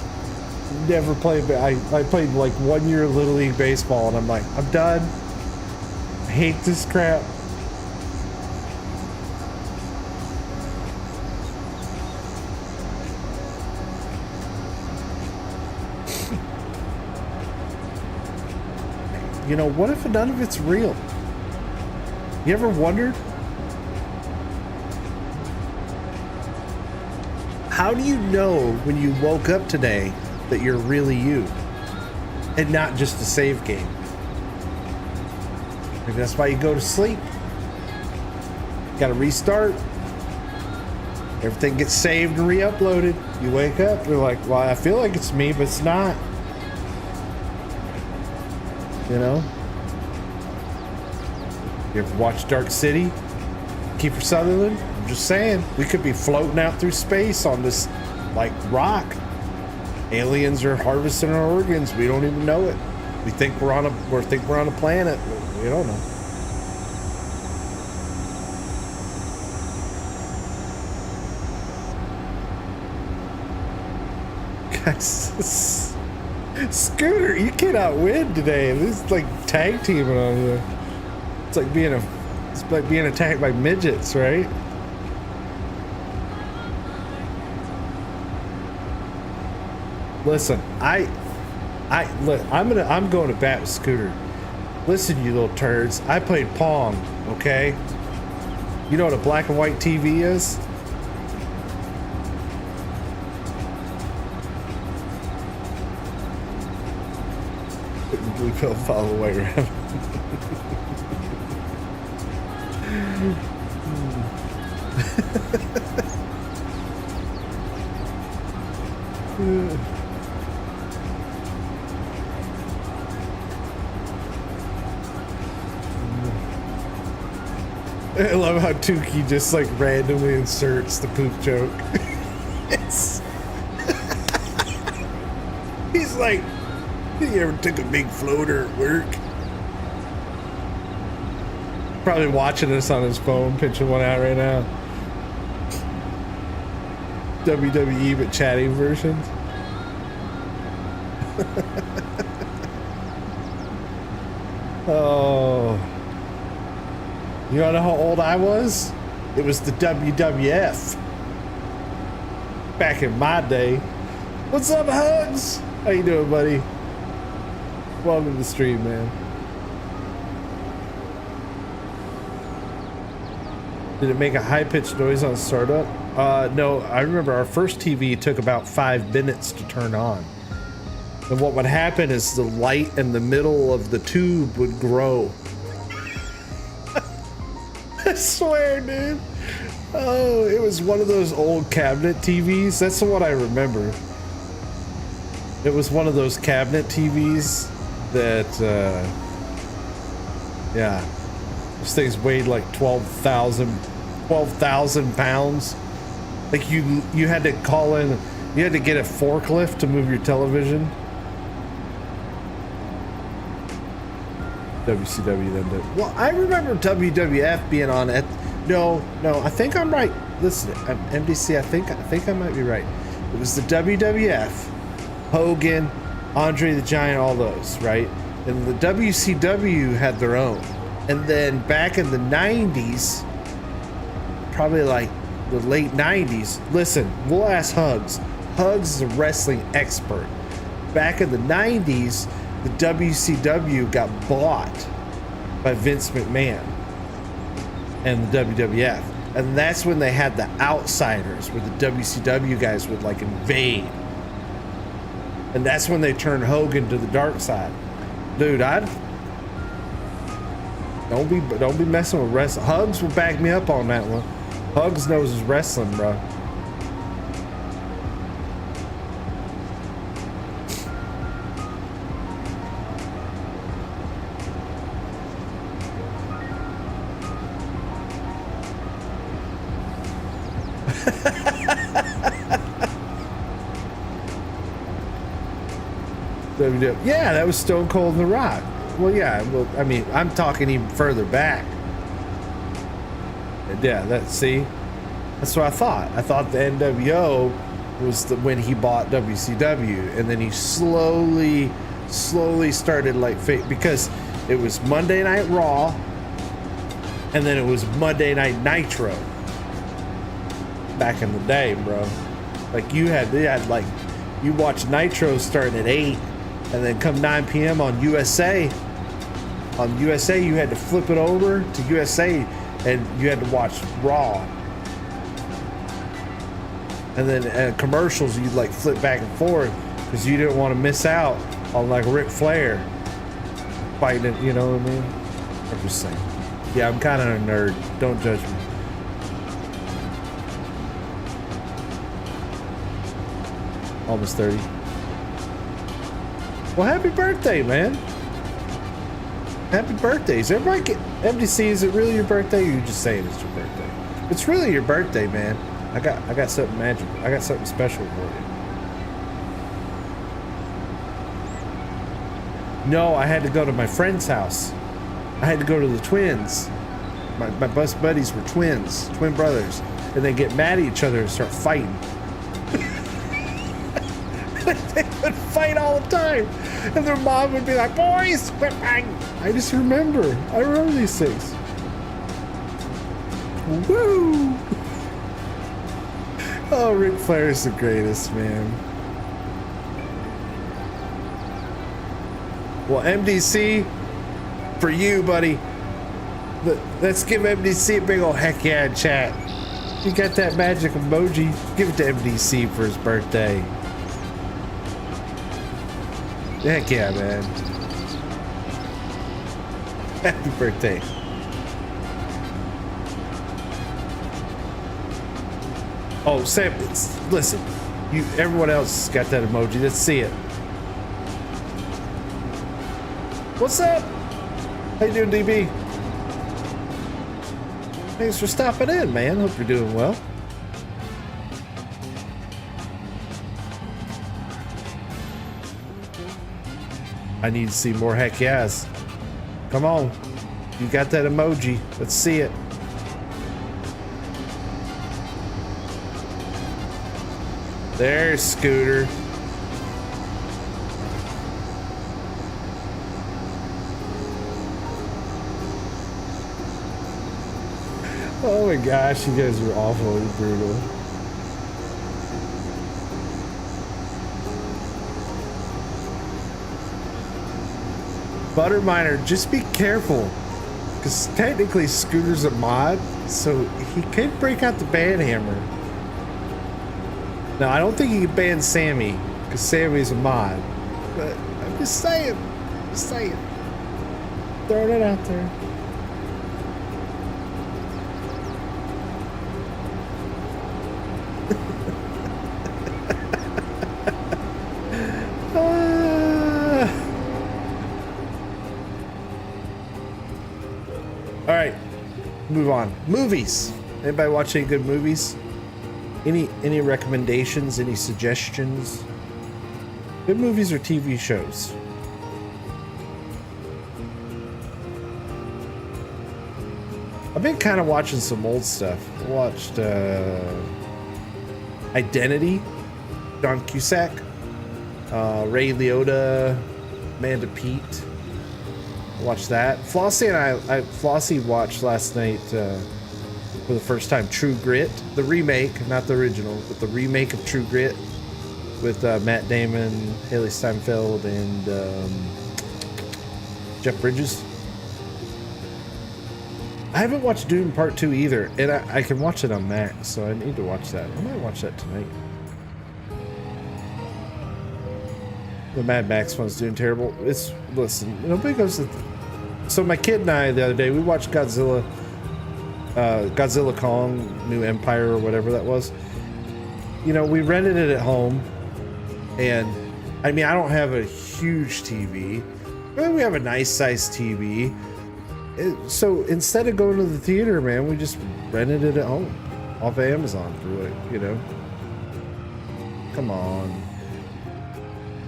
Never played. I played like 1 year of Little League baseball, and I'm like, I'm done. I hate this crap. You know, what if none of it's real? You ever wondered? How do you know when you woke up today that you're really you and not just a save game? Maybe that's why you go to sleep. You gotta restart. Everything gets saved and re-uploaded. You wake up, you're like, well, I feel like it's me, but it's not. You know? You ever watch Dark City? Kiefer Sutherland? I'm just saying, we could be floating out through space on this, like, rock. Aliens are harvesting our organs. We don't even know it. We think we're on a planet. We don't know. Guys, Scooter, you cannot win today. This is like tag teaming on you. It's like being attacked by midgets, right? Listen, I'm going to bat with Scooter. Listen, you little turds. I played Pong, okay? You know what a black and white TV is? We fell all the way around. I love how Tukey just like randomly inserts the poop joke. It's he's like, you ever took a big floater at work? Probably watching us on his phone, pinching one out right now. WWE but chatting versions. Oh. You wanna know how old I was? It was the WWF. Back in my day. What's up, Hugs? How you doing, buddy? Welcome to the stream, man. Did it make a high-pitched noise on startup? No, I remember our first TV took about 5 minutes to turn on. And what would happen is the light in the middle of the tube would grow. I swear, dude. Oh, it was one of those old cabinet TVs. That's the one I remember. It was one of those cabinet TVs that, yeah. Those things weighed like 12,000 pounds. Like you had to call in, you had to get a forklift to move your television. WCW then did. Well, I remember WWF being on it. No, I think I'm right. Listen, MDC, I think I might be right. It was the WWF, Hogan, Andre the Giant, all those, right? And the WCW had their own. And then back in the 90s, probably like the late 90s, listen, we'll ask Hugs. Hugs is a wrestling expert. Back in the 90s, the WCW got bought by Vince McMahon and the WWF. And that's when they had the Outsiders, where the WCW guys would like invade. And that's when they turned Hogan to the dark side. Dude, don't be messing with wrestling. Hugs will back me up on that one. Hugs knows his wrestling, bro. Yeah, that was Stone Cold and The Rock. Well, yeah. Well, I mean, I'm talking even further back. Yeah, that's what I thought. I thought the NWO was when he bought WCW, and then he slowly started like because it was Monday Night Raw, and then it was Monday Night Nitro. Back in the day, bro. Like they had like, you watch Nitro starting at 8, and then come 9 p.m. on USA. On USA, you had to flip it over to USA, and you had to watch Raw. And then commercials, you'd like flip back and forth because you didn't want to miss out on like Ric Flair fighting it, you know what I mean? I'm just saying. Yeah, I'm kind of a nerd. Don't judge me. Almost 30. Well, happy birthday, man. Happy birthday. Is everybody get MDC? Is it really your birthday, or you just saying it's your birthday? It's really your birthday, man. I got something magical. I got something special for you. No, I had to go to my friend's house. I had to go to the twins. My best buddies were twins, twin brothers, and they get mad at each other and start fighting. They would fight all the time, and their mom would be like, "Boys, quit fighting." I remember these things. Woo! Oh, Ric Flair is the greatest, man. Well, MDC, for you, buddy. Let's give MDC a big old heck yeah in chat. You got that magic emoji? Give it to MDC for his birthday. Heck yeah, man. Happy birthday. Oh, Sam, listen. Everyone else got that emoji. Let's see it. What's up? How you doing, DB? Thanks for stopping in, man. Hope you're doing well. I need to see more heck yes. Come on. You got that emoji. Let's see it. There's Scooter. Oh my gosh, you guys are awfully brutal. Butterminer, just be careful. Because technically Scooter's a mod, so he could break out the ban hammer. Now, I don't think he can ban Sammy, because Sammy's a mod. But I'm just saying. Just saying. Throwing it out there. All right, move on. Movies. Anybody watch any good movies? Any recommendations? Any suggestions? Good movies or TV shows? I've been kind of watching some old stuff. I watched Identity, John Cusack, Ray Liotta, Amanda Peet. Watch that. Flossie and I Flossie watched last night for the first time True Grit, the remake, not the original, but the remake of True Grit with Matt Damon, Haley Steinfeld, and Jeff Bridges. I haven't watched Dune Part 2 either, and I can watch it on Max, so I need to watch that. I might watch that tonight. The Mad Max one's doing terrible. Listen, nobody goes to... So my kid and I, the other day, we watched Godzilla Kong, New Empire, or whatever that was. You know, we rented it at home, and I mean, I don't have a huge TV, but we have a nice sized TV. So instead of going to the theater, man, we just rented it at home off of Amazon through it, you know. Come on.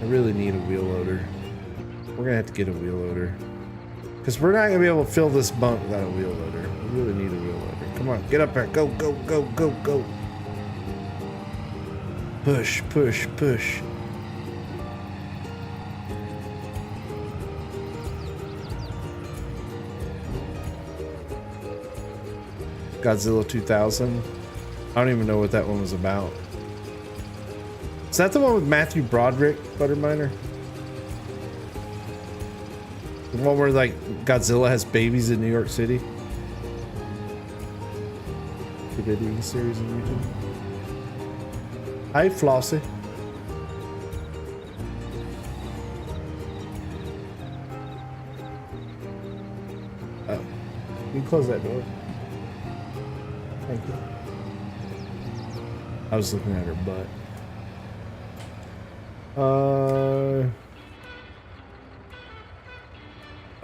I really need a wheel loader. We're gonna have to get a wheel loader. Because we're not gonna be able to fill this bunk without a wheel loader. We really need a wheel loader. Come on, get up there. Go, go, go, go, go. Push, push, push. Godzilla 2000. I don't even know what that one was about. Is that the one with Matthew Broderick, Butterminer? The one where like Godzilla has babies in New York City? Video series on YouTube. Hi, Flossie. Oh, you can close that door. Thank you. I was looking at her butt.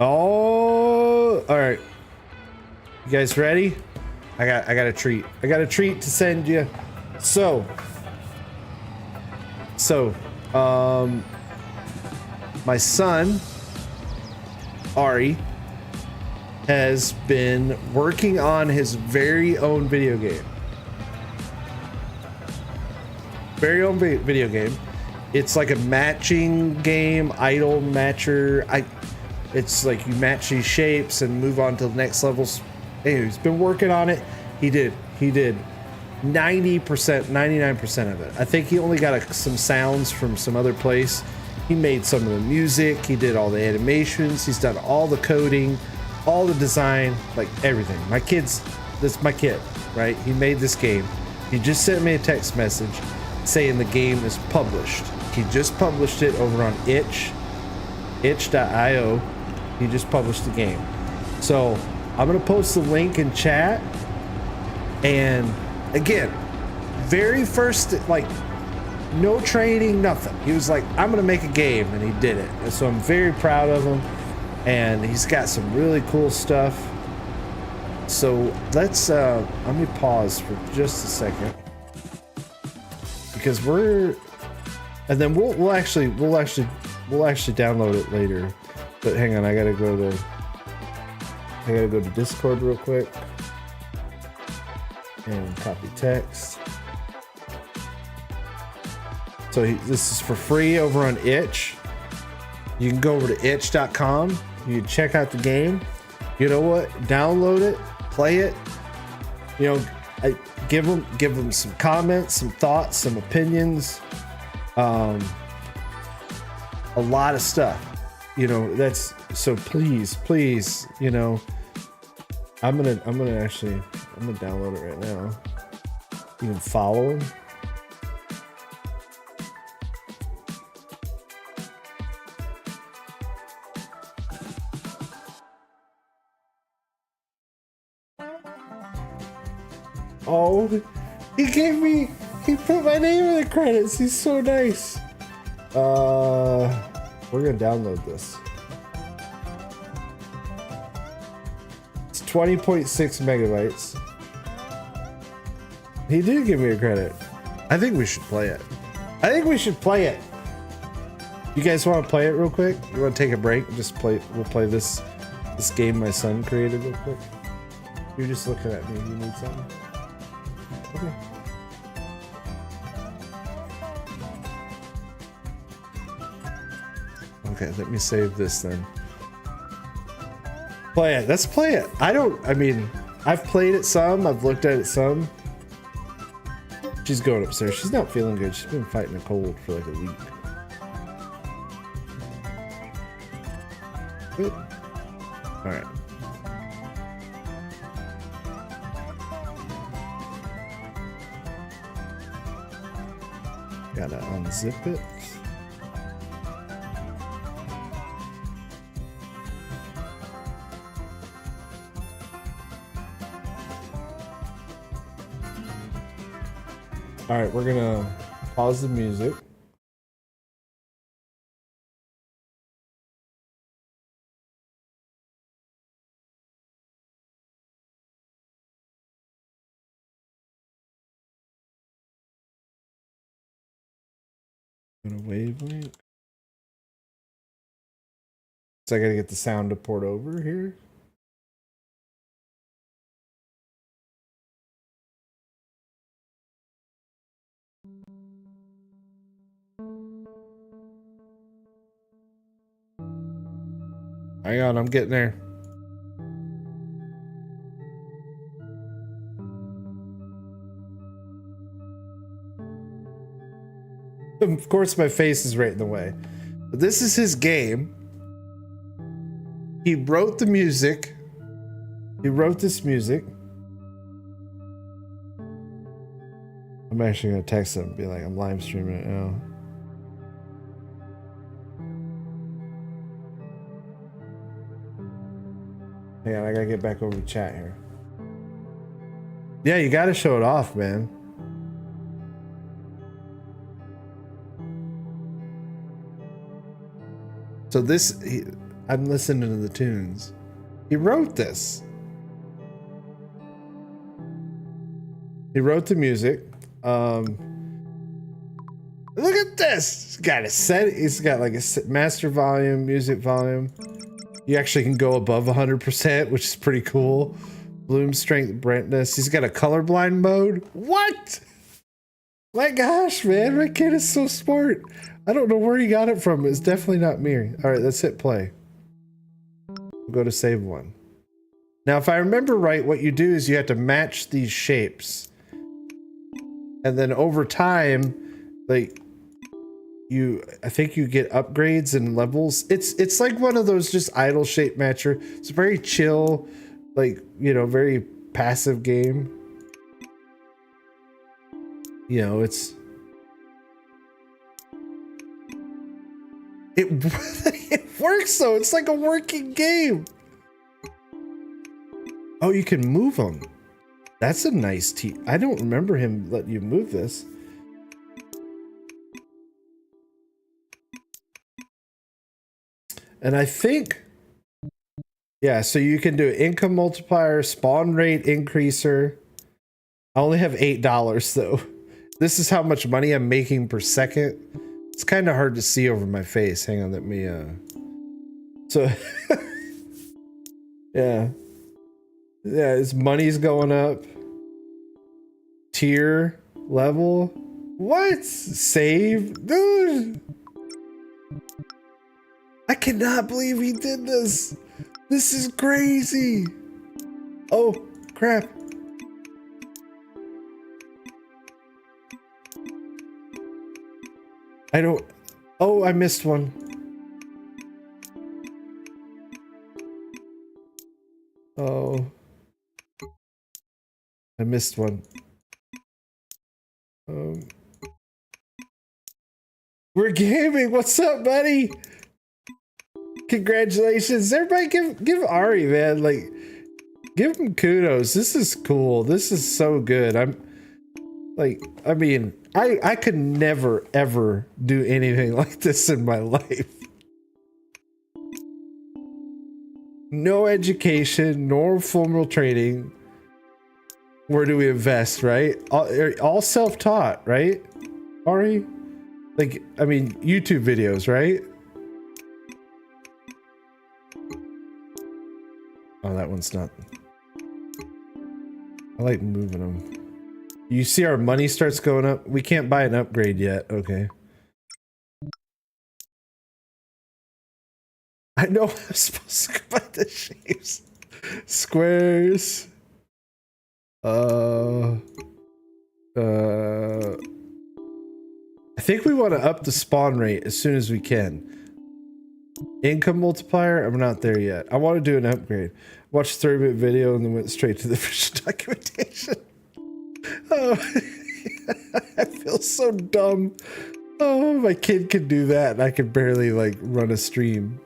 Oh, all right. You guys ready? I got a treat. I got a treat to send you. So, my son, Ari, has been working on his very own video game. Very own video game. It's like a matching game, idol matcher. It's like you match these shapes and move on to the next levels. Anyway, he's been working on it. He did 90%, 99% of it. I think he only got some sounds from some other place. He made some of the music. He did all the animations. He's done all the coding, all the design, like everything. This is my kid, right? He made this game. He just sent me a text message saying the game is published. He just published it over on itch.io. He just published the game. So I'm gonna post the link in chat. And again, very first, like, no training, nothing. He was like, I'm gonna make a game, and he did it. And so I'm very proud of him. And he's got some really cool stuff. So let's let me pause for just a second, because and then we'll actually download it later. But hang on, I gotta go to Discord real quick and copy text. So this is for free over on itch. You can go over to itch.com. You can check out the game. You know what? Download it, play it. You know, give them some comments, some thoughts, some opinions. A lot of stuff. You know, that's so please, you know, I'm gonna download it right now. You can follow him. Oh, he put my name in the credits. He's so nice. We're gonna download this. It's 20.6 megabytes. He did give me a credit. I think we should play it. You guys want to play it real quick? You want to take a break and just play? We'll play this game my son created real quick. You're just looking at me. You need something? Okay. Okay, let me save this then. Play it. Let's play it. I mean, I've played it some. I've looked at it some. She's going upstairs. She's not feeling good. She's been fighting a cold for like a week. Good. All right. Gotta unzip it. All right, we're gonna pause the music. Go to wavelength. So I gotta get the sound to port over here. Hang on, I'm getting there. Of course, my face is right in the way. But this is his game. He wrote the music. He wrote this music. I'm actually gonna text him and be like, I'm live streaming it now. Hang on, I gotta get back over to chat here. Yeah, you gotta show it off, man. So this, I'm listening to the tunes. He wrote this. He wrote the music. Look at this. He's got a set. He's got like a master volume, music volume. You actually can go above 100%, which is pretty cool. Bloom strength, brightness. He's got a colorblind mode. What? My gosh, man, my kid is so smart. I don't know where he got it from. It's definitely not me. All right, let's hit play. We'll go to save one. Now, if I remember right, what you do is you have to match these shapes. And then over time, like, I think you get upgrades and levels. It's like one of those just idle shape matcher. It's a very chill, like, you know, very passive game. You know, it works though. It's like a working game. Oh, you can move them. That's a nice I don't remember him letting you move this. And I think Yeah, so you can do income multiplier, spawn rate increaser. I only have $8 though. This is how much money I'm making per second. It's kind of hard to see over my face. Hang on, let me so yeah. Yeah, his money's going up. Tier level. What? Save? Dude. I cannot believe he did this. This is crazy. Oh, crap. I don't... Oh, I missed one. Oh. I missed one. We're gaming. What's up, buddy? Congratulations. Everybody give Ari, man. Like, give him kudos. This is cool. This is so good. I'm like, I mean, I could never ever do anything like this in my life. No education, nor formal training. Where do we invest, right? All self-taught, right? Ari? Like, I mean, YouTube videos, right? Oh, that one's not. I like moving them. You see our money starts going up? We can't buy an upgrade yet. Okay. I know I'm supposed to go buy the shapes. Squares. I think we want to up the spawn rate as soon as we can. Income multiplier, I'm not there yet. I want to do an upgrade. Watched a 30-minute video and then went straight to the vision documentation. Oh, I feel so dumb. Oh, my kid could do that and I could barely like run a stream.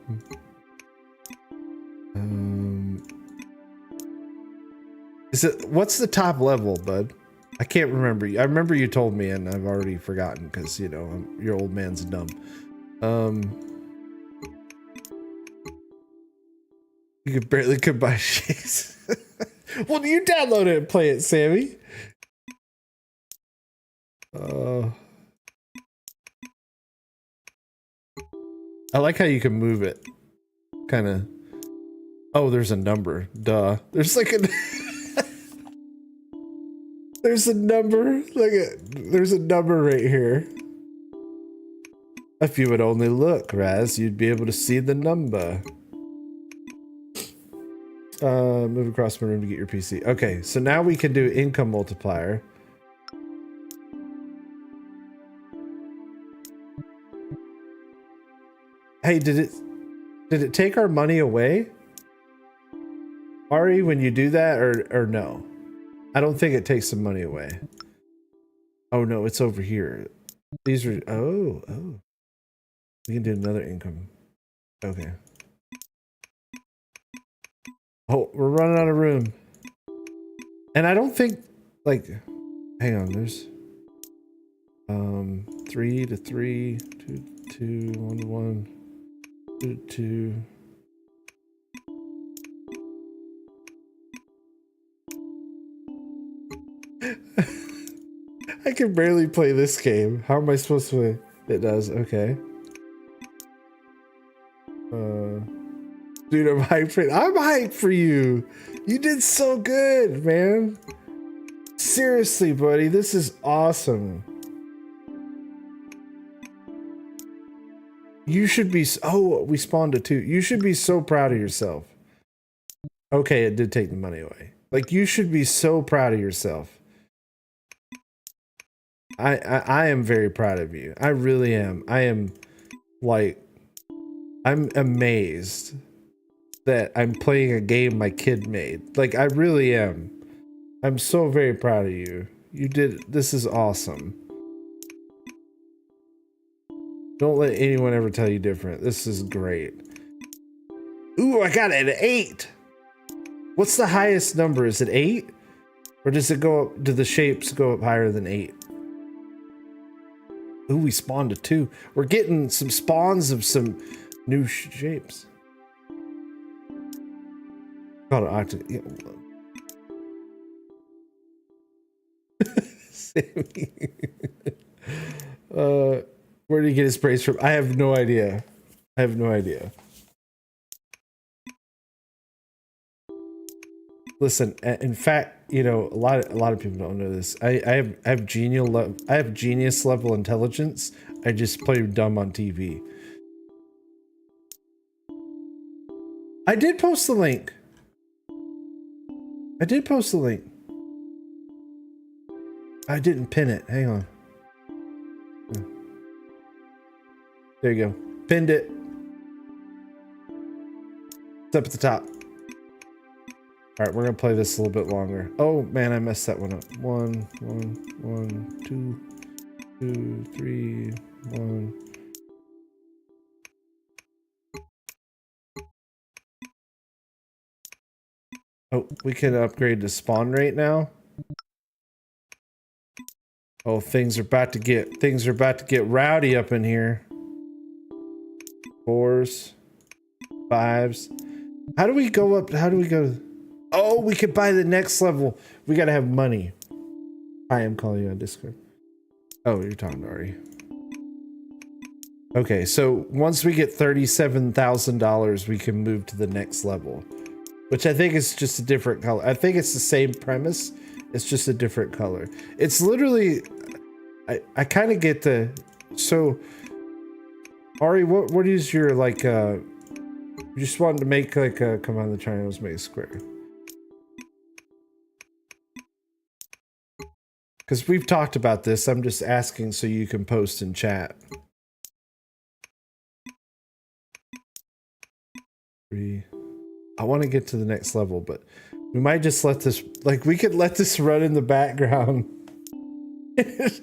What's the top level, bud? I can't remember. I remember you told me and I've already forgotten because, you know, your old man's dumb. You could buy shades. Well, you download it and play it, Sammy. I like how you can move it. Kind of. Oh, there's a number. Duh. There's like a... There's a number. There's a number right here. If you would only look, Raz, you'd be able to see the number. Move across my room to get your PC. Okay, so now we can do income multiplier. Hey, did it take our money away? Ari, when you do that or no? I don't think it takes some money away. Oh no, it's over here. These are oh. We can do another income. Okay. Oh, we're running out of room. And I don't think like hang on, there's 3 to 3, 2 to 2, 1 to 1, 2 to 2. I can barely play this game. How am I supposed to? It does. Okay. Dude, I'm hyped for it. I'm hyped for you. You did so good, man. Seriously, buddy, this is awesome. You should be. Oh, we spawned a 2. You should be so proud of yourself. Okay, it did take the money away. Like, you should be so proud of yourself. I am very proud of you. I really am. I am like, I'm amazed that I'm playing a game my kid made. Like, I really am. I'm so very proud of you. You did, this is awesome. Don't let anyone ever tell you different. This is great. Ooh, I got it at 8. What's the highest number? Is it 8? Or does it go up, do the shapes go up higher than 8? Ooh, we spawned a 2. We're getting some spawns of some new shapes. Called an octa. Sammy. Where did he get his praise from? I have no idea. I have no idea. Listen, in fact, you know, a lot of people don't know this. I have genius level intelligence. I just play dumb on TV. I did post the link. I did post the link. I didn't pin it. Hang on. There you go. Pinned it. It's up at the top. All right, we're gonna play this a little bit longer. Oh man, I messed that one up. 1, 2, 2, 3, 1. Oh, we can upgrade the spawn rate now. Oh, things are about to get rowdy up in here. 4s, 5s. How do we go up? How do we go? Oh, we could buy the next level. We gotta have money. I am calling you on Discord. Oh, you're talking to Ari. Okay, so once we get $37,000, we can move to the next level, which I think is just a different color. I think it's the same premise. It's just a different color. It's literally, I kind of get the, so Ari, what is your like, you just wanted to make like a, come on the triangles, make a square. Because we've talked about this. I'm just asking so you can post in chat. 3. I want to get to the next level, but we might just let this, like we could let this run in the background.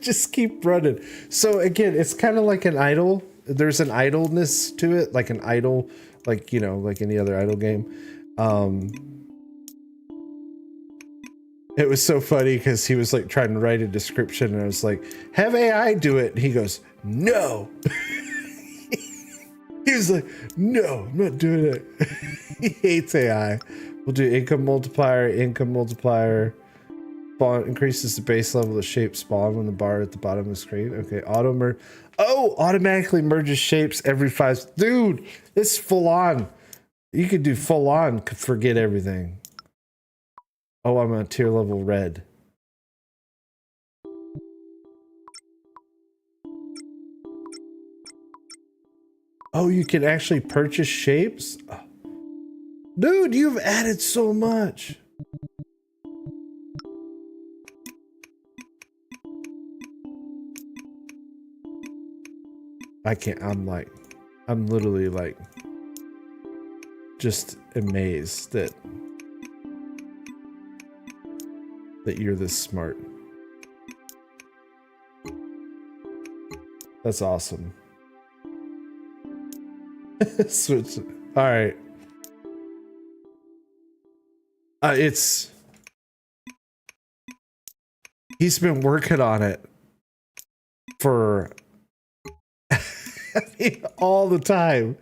Just keep running. So again, it's kind of like an idle. There's an idleness to it, like an idle, like, you know, like any other idle game. It was so funny because he was like trying to write a description and I was like, have AI do it. And he goes, no. He was like, no, I'm not doing it. He hates AI. We'll do income multiplier. Spawn increases the base level of shape spawn when the bar at the bottom of the screen. Okay, automatically merges shapes every 5. Dude, it's full on. You could do full on, forget everything. Oh, I'm on tier level red. Oh, you can actually purchase shapes? Oh. Dude, you've added so much. I can't, I'm literally like, just amazed that you're this smart. That's awesome. Switch. All right. He's been working on it for I mean, all the time.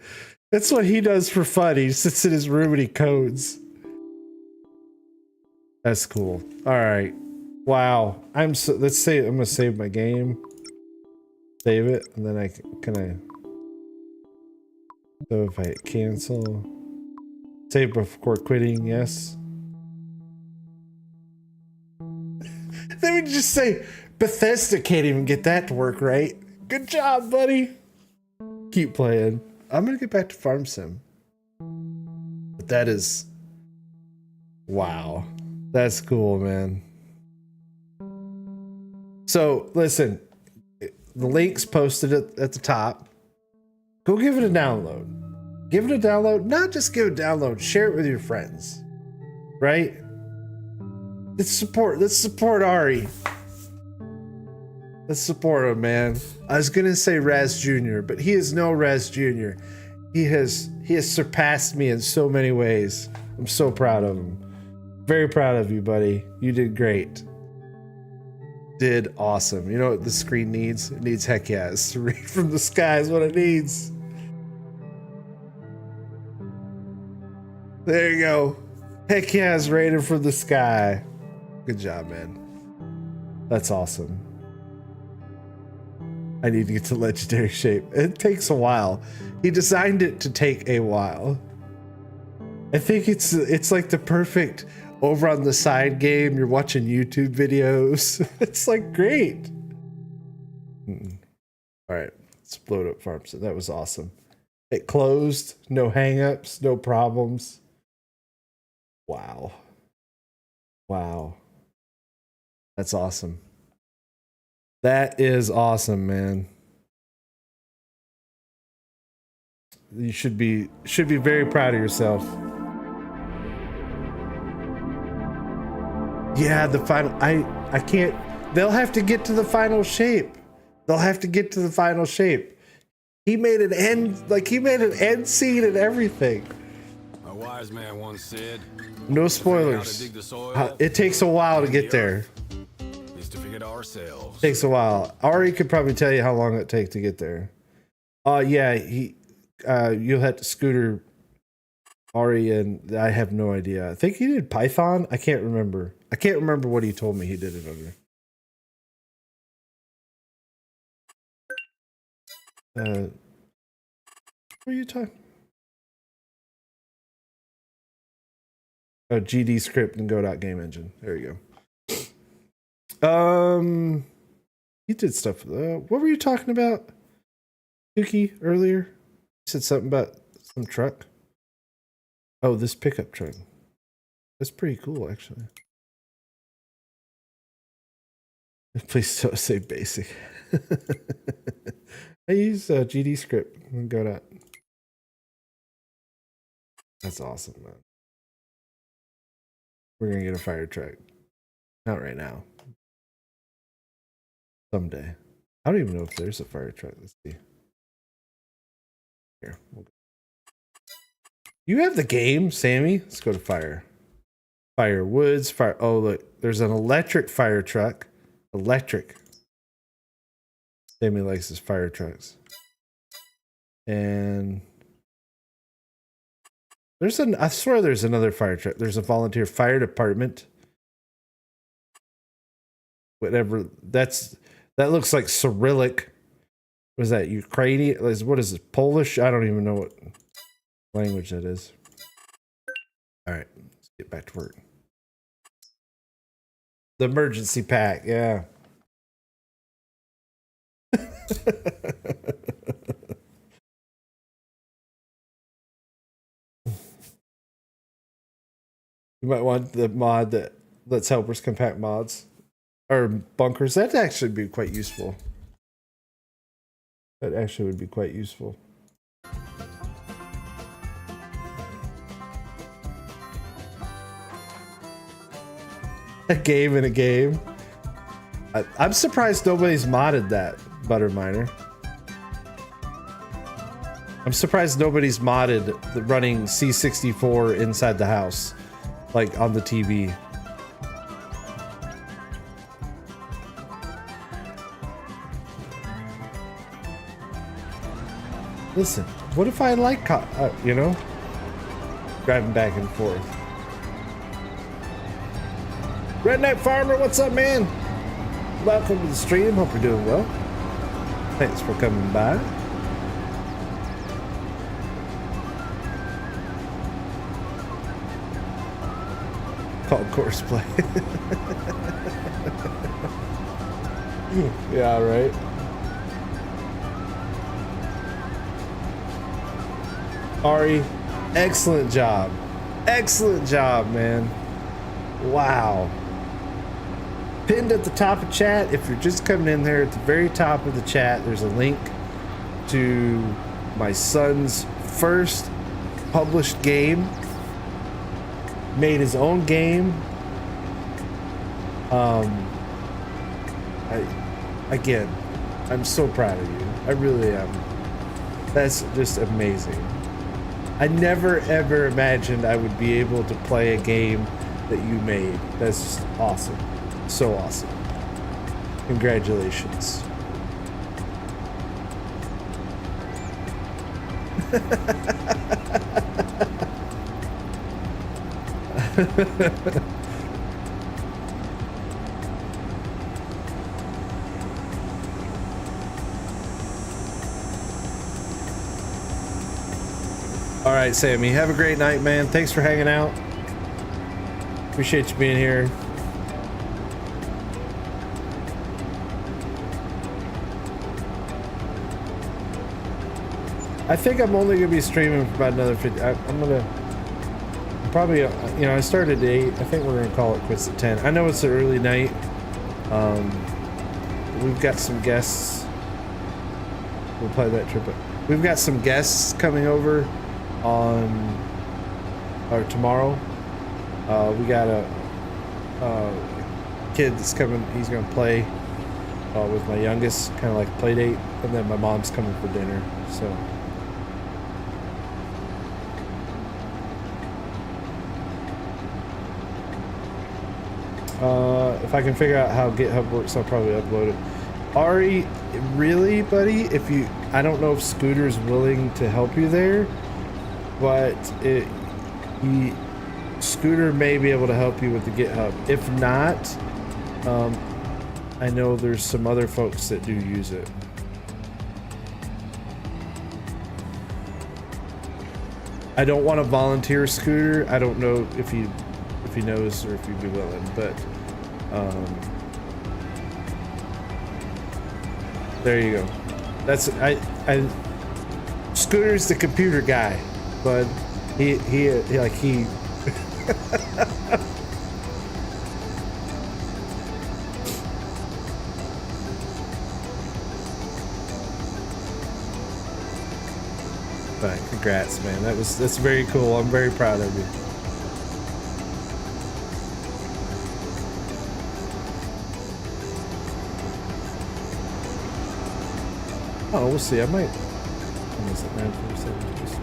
That's what he does for fun. He sits in his room and he codes. That's cool. All right. Wow. Let's say I'm gonna save my game. Save it, and then so if I hit cancel, save before quitting, yes. Let me just say, Bethesda can't even get that to work right. Good job, buddy. Keep playing. I'm gonna get back to Farm Sim. But that is, wow. That's cool, man. So listen, the link's posted at the top. Go give it a download. Give it a download. Not just give it a download. Share it with your friends. Right? Let's support Ari. Let's support him, man. I was gonna say Raz Jr., but he is no Raz Jr. He has surpassed me in so many ways. I'm so proud of him. Very proud of you, buddy. You did great. Did awesome. You know what the screen needs? It needs heck yes. To read from the sky is what it needs. There you go. Heck yeah, it's raining from the sky. Good job, man. That's awesome. I need to get to legendary shape. It takes a while. He designed it to take a while. I think it's like the perfect over on the side game. You're watching YouTube videos. It's like great. All right, let's blow it up farm. So that was awesome. It closed. No hangups. No problems. Wow. Wow. That's awesome. That is awesome, man. You should be very proud of yourself. Yeah, the final I can't, they'll have to get to the final shape. They'll have to get to the final shape. He made an end, like he made an end scene and everything. A wise man once said, no spoilers. It takes a while to get there. To figure it ourselves. Takes a while. Ari could probably tell you how long it takes to get there. Yeah, you'll have to scooter Ari, and I have no idea. I think he did Python. I can't remember. I can't remember what he told me he did it under. What are you talking? Oh, GD script and go.game engine. There you go. He did stuff. What were you talking about, Tuki, earlier? You said something about some truck. Oh, this pickup truck. That's pretty cool, actually. Please don't say basic. I use GD script and go to. That's awesome, man. We're gonna get a fire truck. Not right now. Someday. I don't even know if there's a fire truck. Let's see. Here. We'll go. You have the game, Sammy. Let's go to fire. Fire woods. Fire. Oh, look. There's an electric fire truck. Electric. Sammy likes his fire trucks. And I swear there's another fire truck. There's a volunteer fire department. Whatever. That looks like Cyrillic. Was that Ukrainian? What is it? Polish? I don't even know what language that is. All right, let's get back to work. The emergency pack, yeah. You might want the mod that lets helpers compact mods or bunkers. That'd actually be quite useful. That actually would be quite useful. A game in a game. I'm surprised nobody's modded that, Butterminer. I'm surprised nobody's modded the running C64 inside the house, like on the TV. Listen, what if I like, you know, driving back and forth? Redneck Farmer, what's up, man? Welcome to the stream. Hope you're doing well. Thanks for coming by. Called Courseplay. Yeah, right. Ari, excellent job. Excellent job, man. Wow. Pinned at the top of chat, if you're just coming in there, at the very top of the chat, there's a link to my son's first published game. Made his own game. Again, I'm so proud of you. I really am. That's just amazing. I never ever imagined I would be able to play a game that you made. That's just awesome. So awesome. Congratulations. All right, Sammy, have a great night, man. Thanks for hanging out. Appreciate you being here. I think I'm only gonna be streaming for about another 50. I'm probably, you know, I started at 8. I think we're gonna call it quits at 10. I know it's an early night. We've got some guests. We'll play that trip. We've got some guests coming over on or tomorrow. We got a kid that's coming. He's gonna play with my youngest, kind of like play date, and then my mom's coming for dinner. So. If I can figure out how GitHub works, I'll probably upload it. Ari, really, buddy? I don't know if Scooter's willing to help you there, but Scooter may be able to help you with the GitHub. If not, I know there's some other folks that do use it. I don't want to volunteer Scooter. I don't know if he knows or if he'd be willing, but there you go. That's Scooter's the computer guy, but he like he but congrats, man. That's very cool. I'm very proud of you. Oh, we'll see. I might. What is it, 947? We'll see.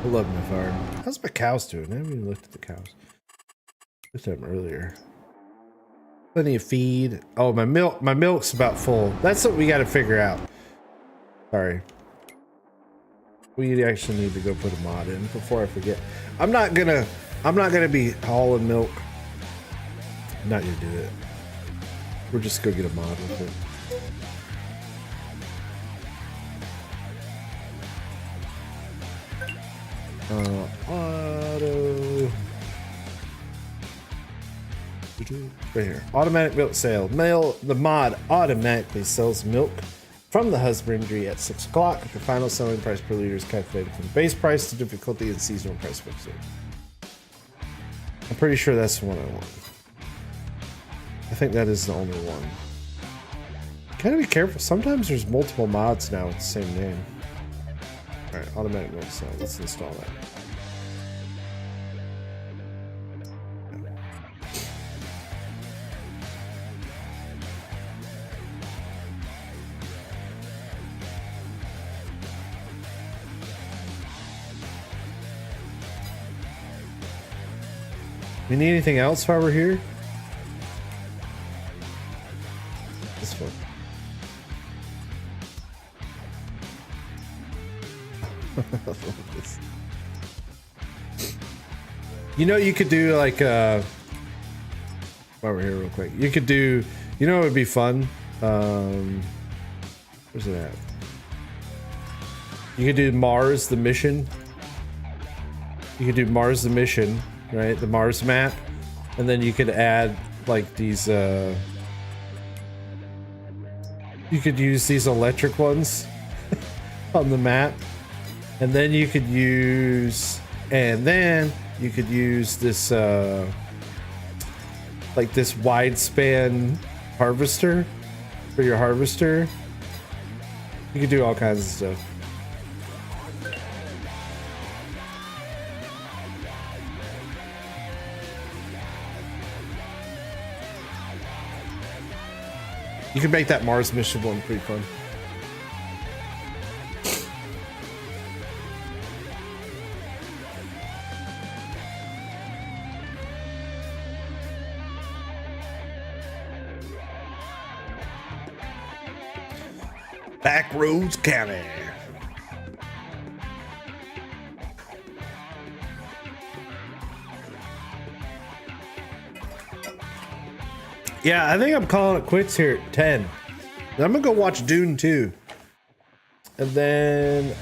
I love my farm. How's my cows doing? I haven't even looked at the cows. Looked at them earlier. Plenty of feed. Oh, my milk's about full. That's what we got to figure out. Sorry. We actually need to go put a mod in before I forget. I'm not gonna be hauling milk. I'm not gonna do it. We're just gonna get a mod with it. Auto. Right here. Automatic milk sale. The mod automatically sells milk from the husbandry at 6 o'clock. Your final selling price per liter is calculated from base price to difficulty and seasonal price fixing. I'm pretty sure that's the one I want. I think that is the only one. Gotta be careful. Sometimes there's multiple mods now with the same name. Alright, automatic milk sale. Let's install that. You need anything else while we're here? This one. You know, you could do like while we're here real quick, you could do, you know, it would be fun. Where's it at? You could do Mars the mission. You could do Mars the mission. Right, the Mars map, and then you could add like these you could use these electric ones on the map, and then you could use this like this wide span harvester for your harvester. You could do all kinds of stuff. You can make that Mars mission one pretty fun. Backroads County. Yeah, I think I'm calling it quits here at 10. Then I'm gonna go watch Dune 2. And then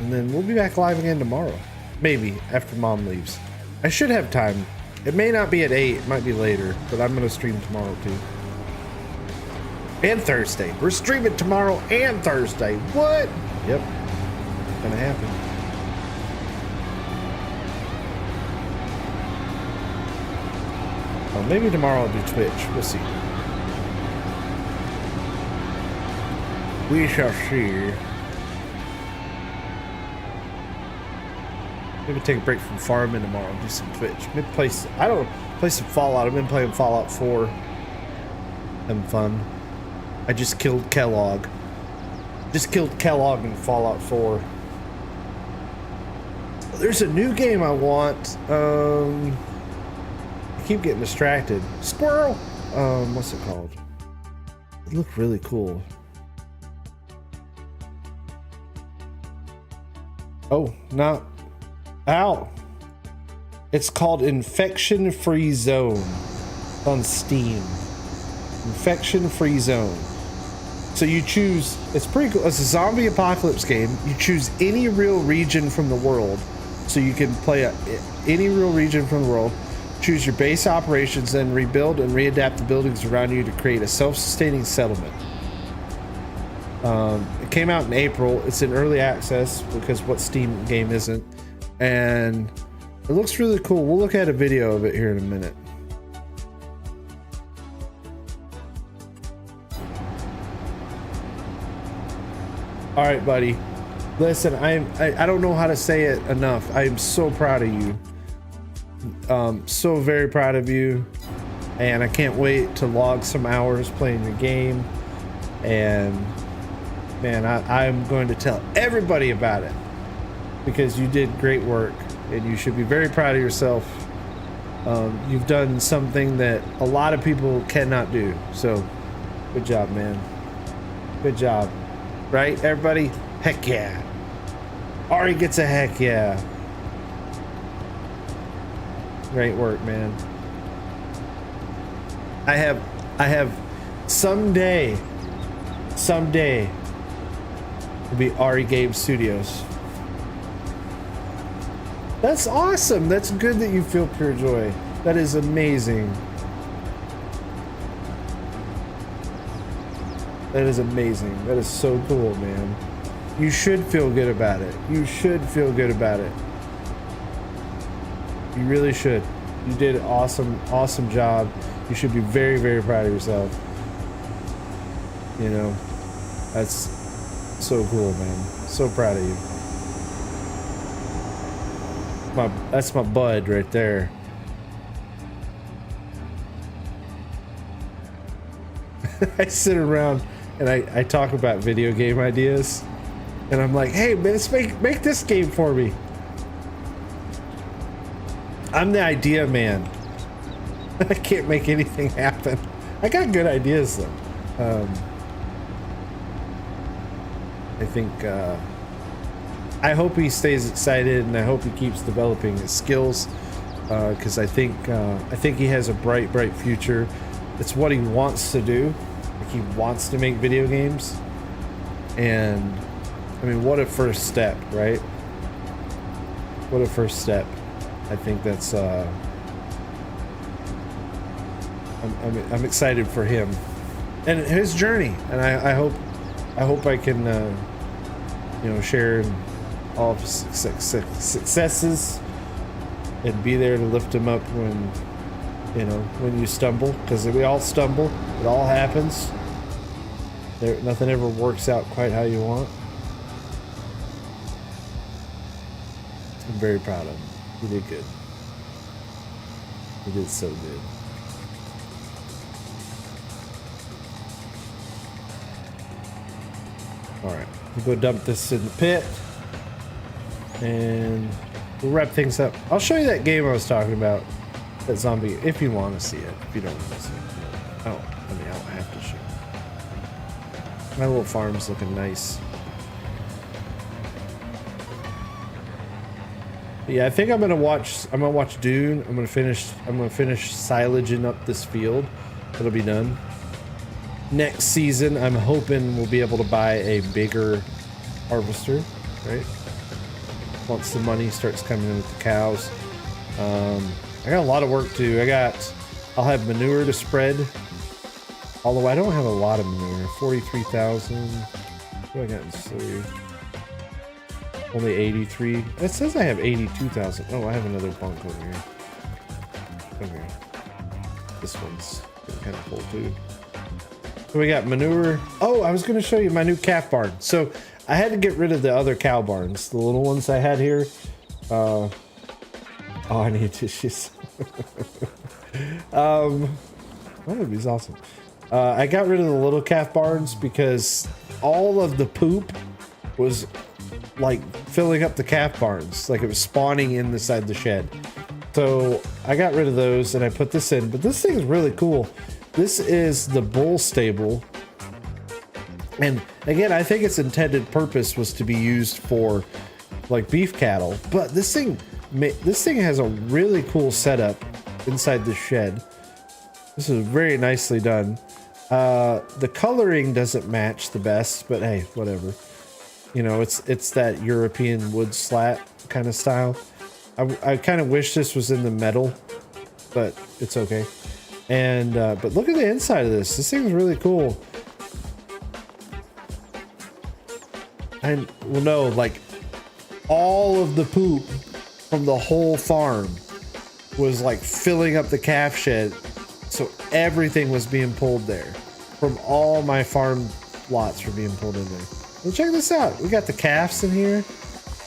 and then we'll be back live again tomorrow. Maybe after mom leaves. I should have time. It may not be at 8, it might be later, but I'm gonna stream tomorrow too. And Thursday. We're streaming tomorrow and Thursday. What? Yep. Gonna happen. Well, maybe tomorrow I'll do Twitch. We'll see. We shall see. Maybe take a break from farming tomorrow and do some Twitch. Maybe play some Fallout. I've been playing Fallout 4. Having fun. I just killed Kellogg. Just killed Kellogg in Fallout 4. There's a new game I want. I keep getting distracted. Squirrel! What's it called? It looked really cool. Oh, not out. It's called Infection Free Zone on Steam. Infection Free Zone. So you choose, it's pretty cool. It's a zombie apocalypse game. You choose any real region from the world. So you can play any real region from the world. Choose your base operations, then rebuild and readapt the buildings around you to create a self-sustaining settlement. It came out in April. It's in early access because what Steam game isn't, and it looks really cool. We'll look at a video of it here in a minute. All right, buddy. Listen, I don't know how to say it enough. I am so proud of you. So very proud of you, and I can't wait to log some hours playing your game. And man, I'm going to tell everybody about it because you did great work and you should be very proud of yourself. You've done something that a lot of people cannot do. So good job, man. Good job. Right, everybody? Heck yeah. Ari gets a heck yeah. Great work, man. I have someday will be Ari Game Studios. That's awesome. That's good that you feel pure joy. That is amazing. That is amazing. That is so cool, man. You should feel good about it. You should feel good about it. You really should. You did an awesome job. You should be very, very proud of yourself. You know, that's so cool, man. So proud of you. That's my bud right there. I sit around and I talk about video game ideas, and I'm like, hey man, let's make this game for me. I'm the idea man. I can't make anything happen. I got good ideas though. I think I hope he stays excited, and I hope he keeps developing his skills, because I think he has a bright future. It's what he wants to do. Like, he wants to make video games, and I mean, what a first step, right? What a first step. I think that's I'm excited for him and his journey, and I hope I can you know, share all of his successes and be there to lift him up when, you know, when you stumble, because we all stumble. It all happens. Nothing ever works out quite how you want. I'm very proud of him. He did good. He did so good. Alright, we'll go dump this in the pit, and we'll wrap things up. I'll show you that game I was talking about, that zombie, if you want to see it. If you don't want to see it, I don't have to show it. My little farm's looking nice. Yeah, I think I'm gonna watch Dune. I'm gonna finish silaging up this field. It'll be done. Next season, I'm hoping we'll be able to buy a bigger harvester, right? Once the money starts coming in with the cows. I got a lot of work to do. I'll have manure to spread. Although I don't have a lot of manure. 43,000. What do I got in soy? Only 83. It says I have 82,000. Oh, I have another bunk over here. Okay. This one's kind of full too. So we got manure. Oh, I was going to show you my new calf barn. So I had to get rid of the other cow barns, the little ones I had here. Oh, I need tissues. That would be awesome. I got rid of the little calf barns because all of the poop was like filling up the calf barns, like it was spawning inside the shed. So I got rid of those and I put this in, but this thing is really cool. This is the bull stable. And again, I think its intended purpose was to be used for like beef cattle, but this thing has a really cool setup inside the shed. This is very nicely done. The coloring doesn't match the best, but hey, whatever. You know, it's that European wood slat kind of style. I kind of wish this was in the metal, but it's okay. And but look at the inside of this. This thing's really cool. And well, no, like all of the poop from the whole farm was like filling up the calf shed, so everything was being pulled there. From all my farm lots were being pulled in there. Well, check this out. We got the calves in here.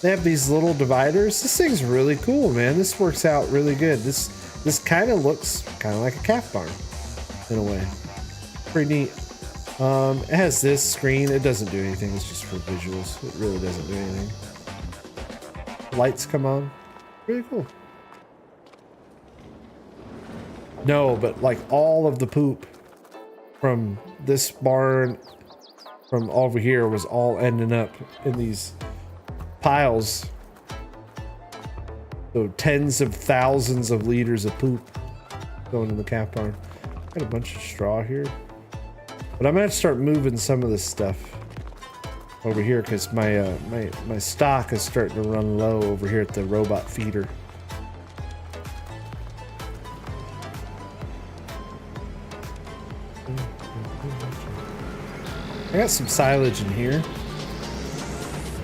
They have these little dividers. This thing's really cool, man. This works out really good. This kind of looks kind of like a calf barn in a way. Pretty neat. It has this screen. It doesn't do anything. It's just for visuals. It really doesn't do anything. Lights come on. Really cool. No, but like all of the poop from this barn from over here was all ending up in these piles. So tens of thousands of liters of poop going in the calf barn. Got a bunch of straw here. But I'm gonna have to start moving some of this stuff over here because my stock is starting to run low over here at the robot feeder. I got some silage in here.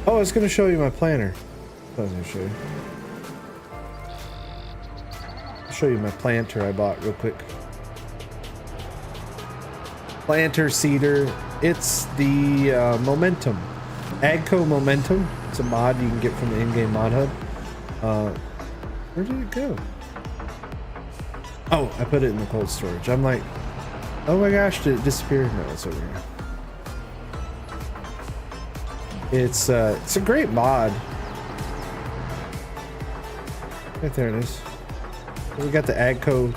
Oh, I was going to show you my planter. I was going to show you. I'll show you my planter I bought real quick. Planter seeder. It's the Momentum. Agco Momentum. It's a mod you can get from the in-game mod hub. Where did it go? Oh, I put it in the cold storage. I'm like, oh my gosh, did it disappear? No, it's over here. It's a great mod. Right there it is. We got the Agco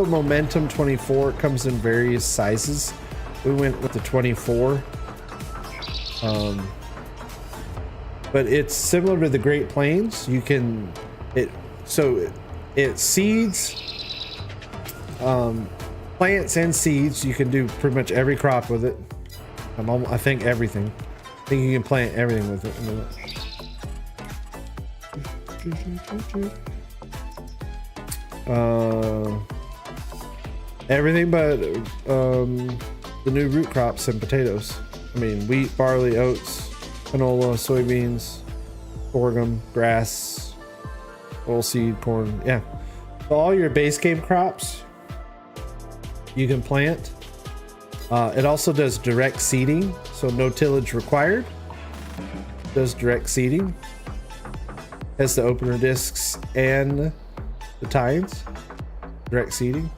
Momentum 24. It comes in various sizes. We went with the 24. But it's similar to the Great Plains. You can it seeds, plants and seeds. You can do pretty much every crop with it. I think everything. I think you can plant everything with it. Everything but the new root crops and potatoes. I mean, wheat, barley, oats, canola, soybeans, sorghum, grass, oilseed, corn. Yeah, so all your base game crops you can plant. It also does direct seeding, so no tillage required. Does direct seeding. Has the opener discs and the tines. Direct seeding.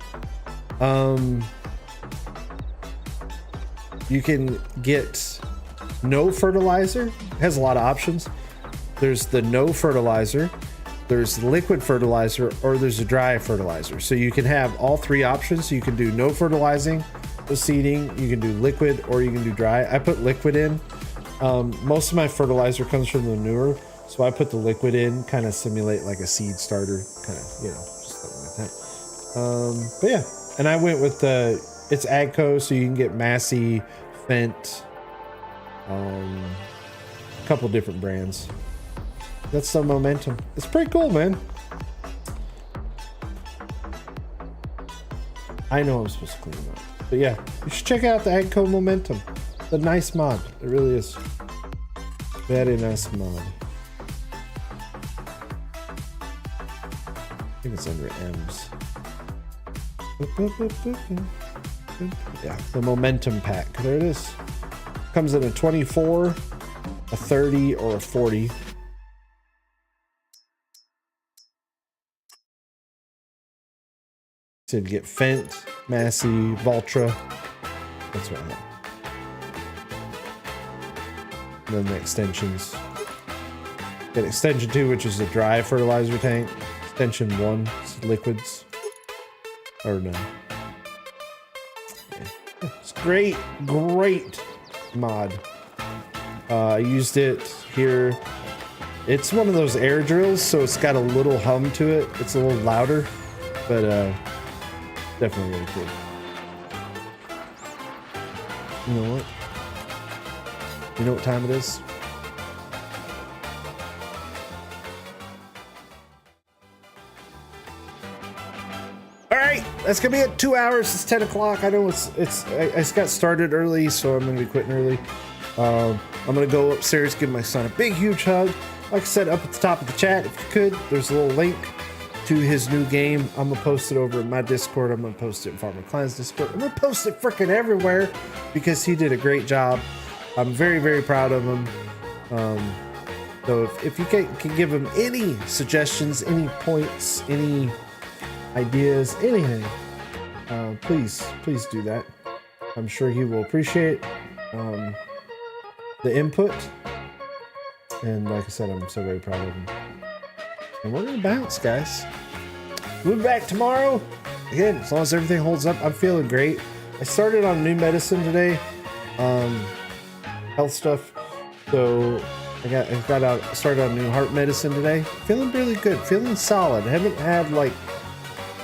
You can get no fertilizer. It has a lot of options. There's the no fertilizer, there's liquid fertilizer, or there's a dry fertilizer. So you can have all three options. You can do no fertilizing, the seeding. You can do liquid or you can do dry. I put liquid in. Most of my fertilizer comes from the manure, so I put the liquid in, kind of simulate like a seed starter, kind of, you know, just something like that. But yeah, and I went with it's Agco, so you can get Massey, Fent, a couple different brands. That's some momentum. It's pretty cool, man. I know I'm supposed to clean them up, but yeah, you should check out the Agco Momentum. It's a nice mod. It really is. Very nice mod. I think it's under M's. Yeah, the Momentum pack. There it is. Comes in a 24, a 30, or a 40. So you'd get Fent, Massey, Valtra. That's what I have. And then the extensions. Get extension 2, which is a dry fertilizer tank. Extension 1 is liquids. Or no. Yeah. It's great, great mod. I used it here. It's one of those air drills, so it's got a little hum to it. It's a little louder, but definitely really cool. You know what? You know what time it is? All right, that's gonna be it. 2 hours. It's 10 o'clock. I know I got started early, so I'm gonna be quitting early. I'm gonna go upstairs, give my son a big, huge hug. Like I said, up at the top of the chat, if you could, there's a little link to his new game. I'm gonna post it over in my Discord. I'm gonna post it in Farmer Klein's Discord. I'm gonna post it freaking everywhere because he did a great job. I'm very, very proud of him. So if you can give him any suggestions, any points, any ideas, anything, please do that. I'm sure he will appreciate the input. And like I said, I'm so very proud of him. And we're gonna bounce, guys. We'll be back tomorrow. Again, as long as everything holds up, I'm feeling great. I started on new medicine today, health stuff. So I started on new heart medicine today. Feeling really good, feeling solid. I haven't had like,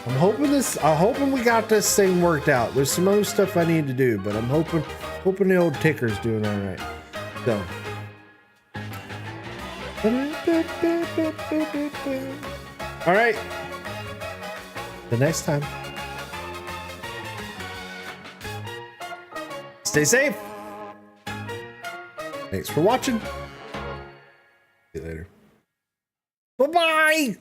I'm hoping we got this thing worked out. There's some other stuff I need to do, but I'm hoping the old ticker's doing all right. So. All right. The next time. Stay safe. Thanks for watching. See you later. Bye-bye.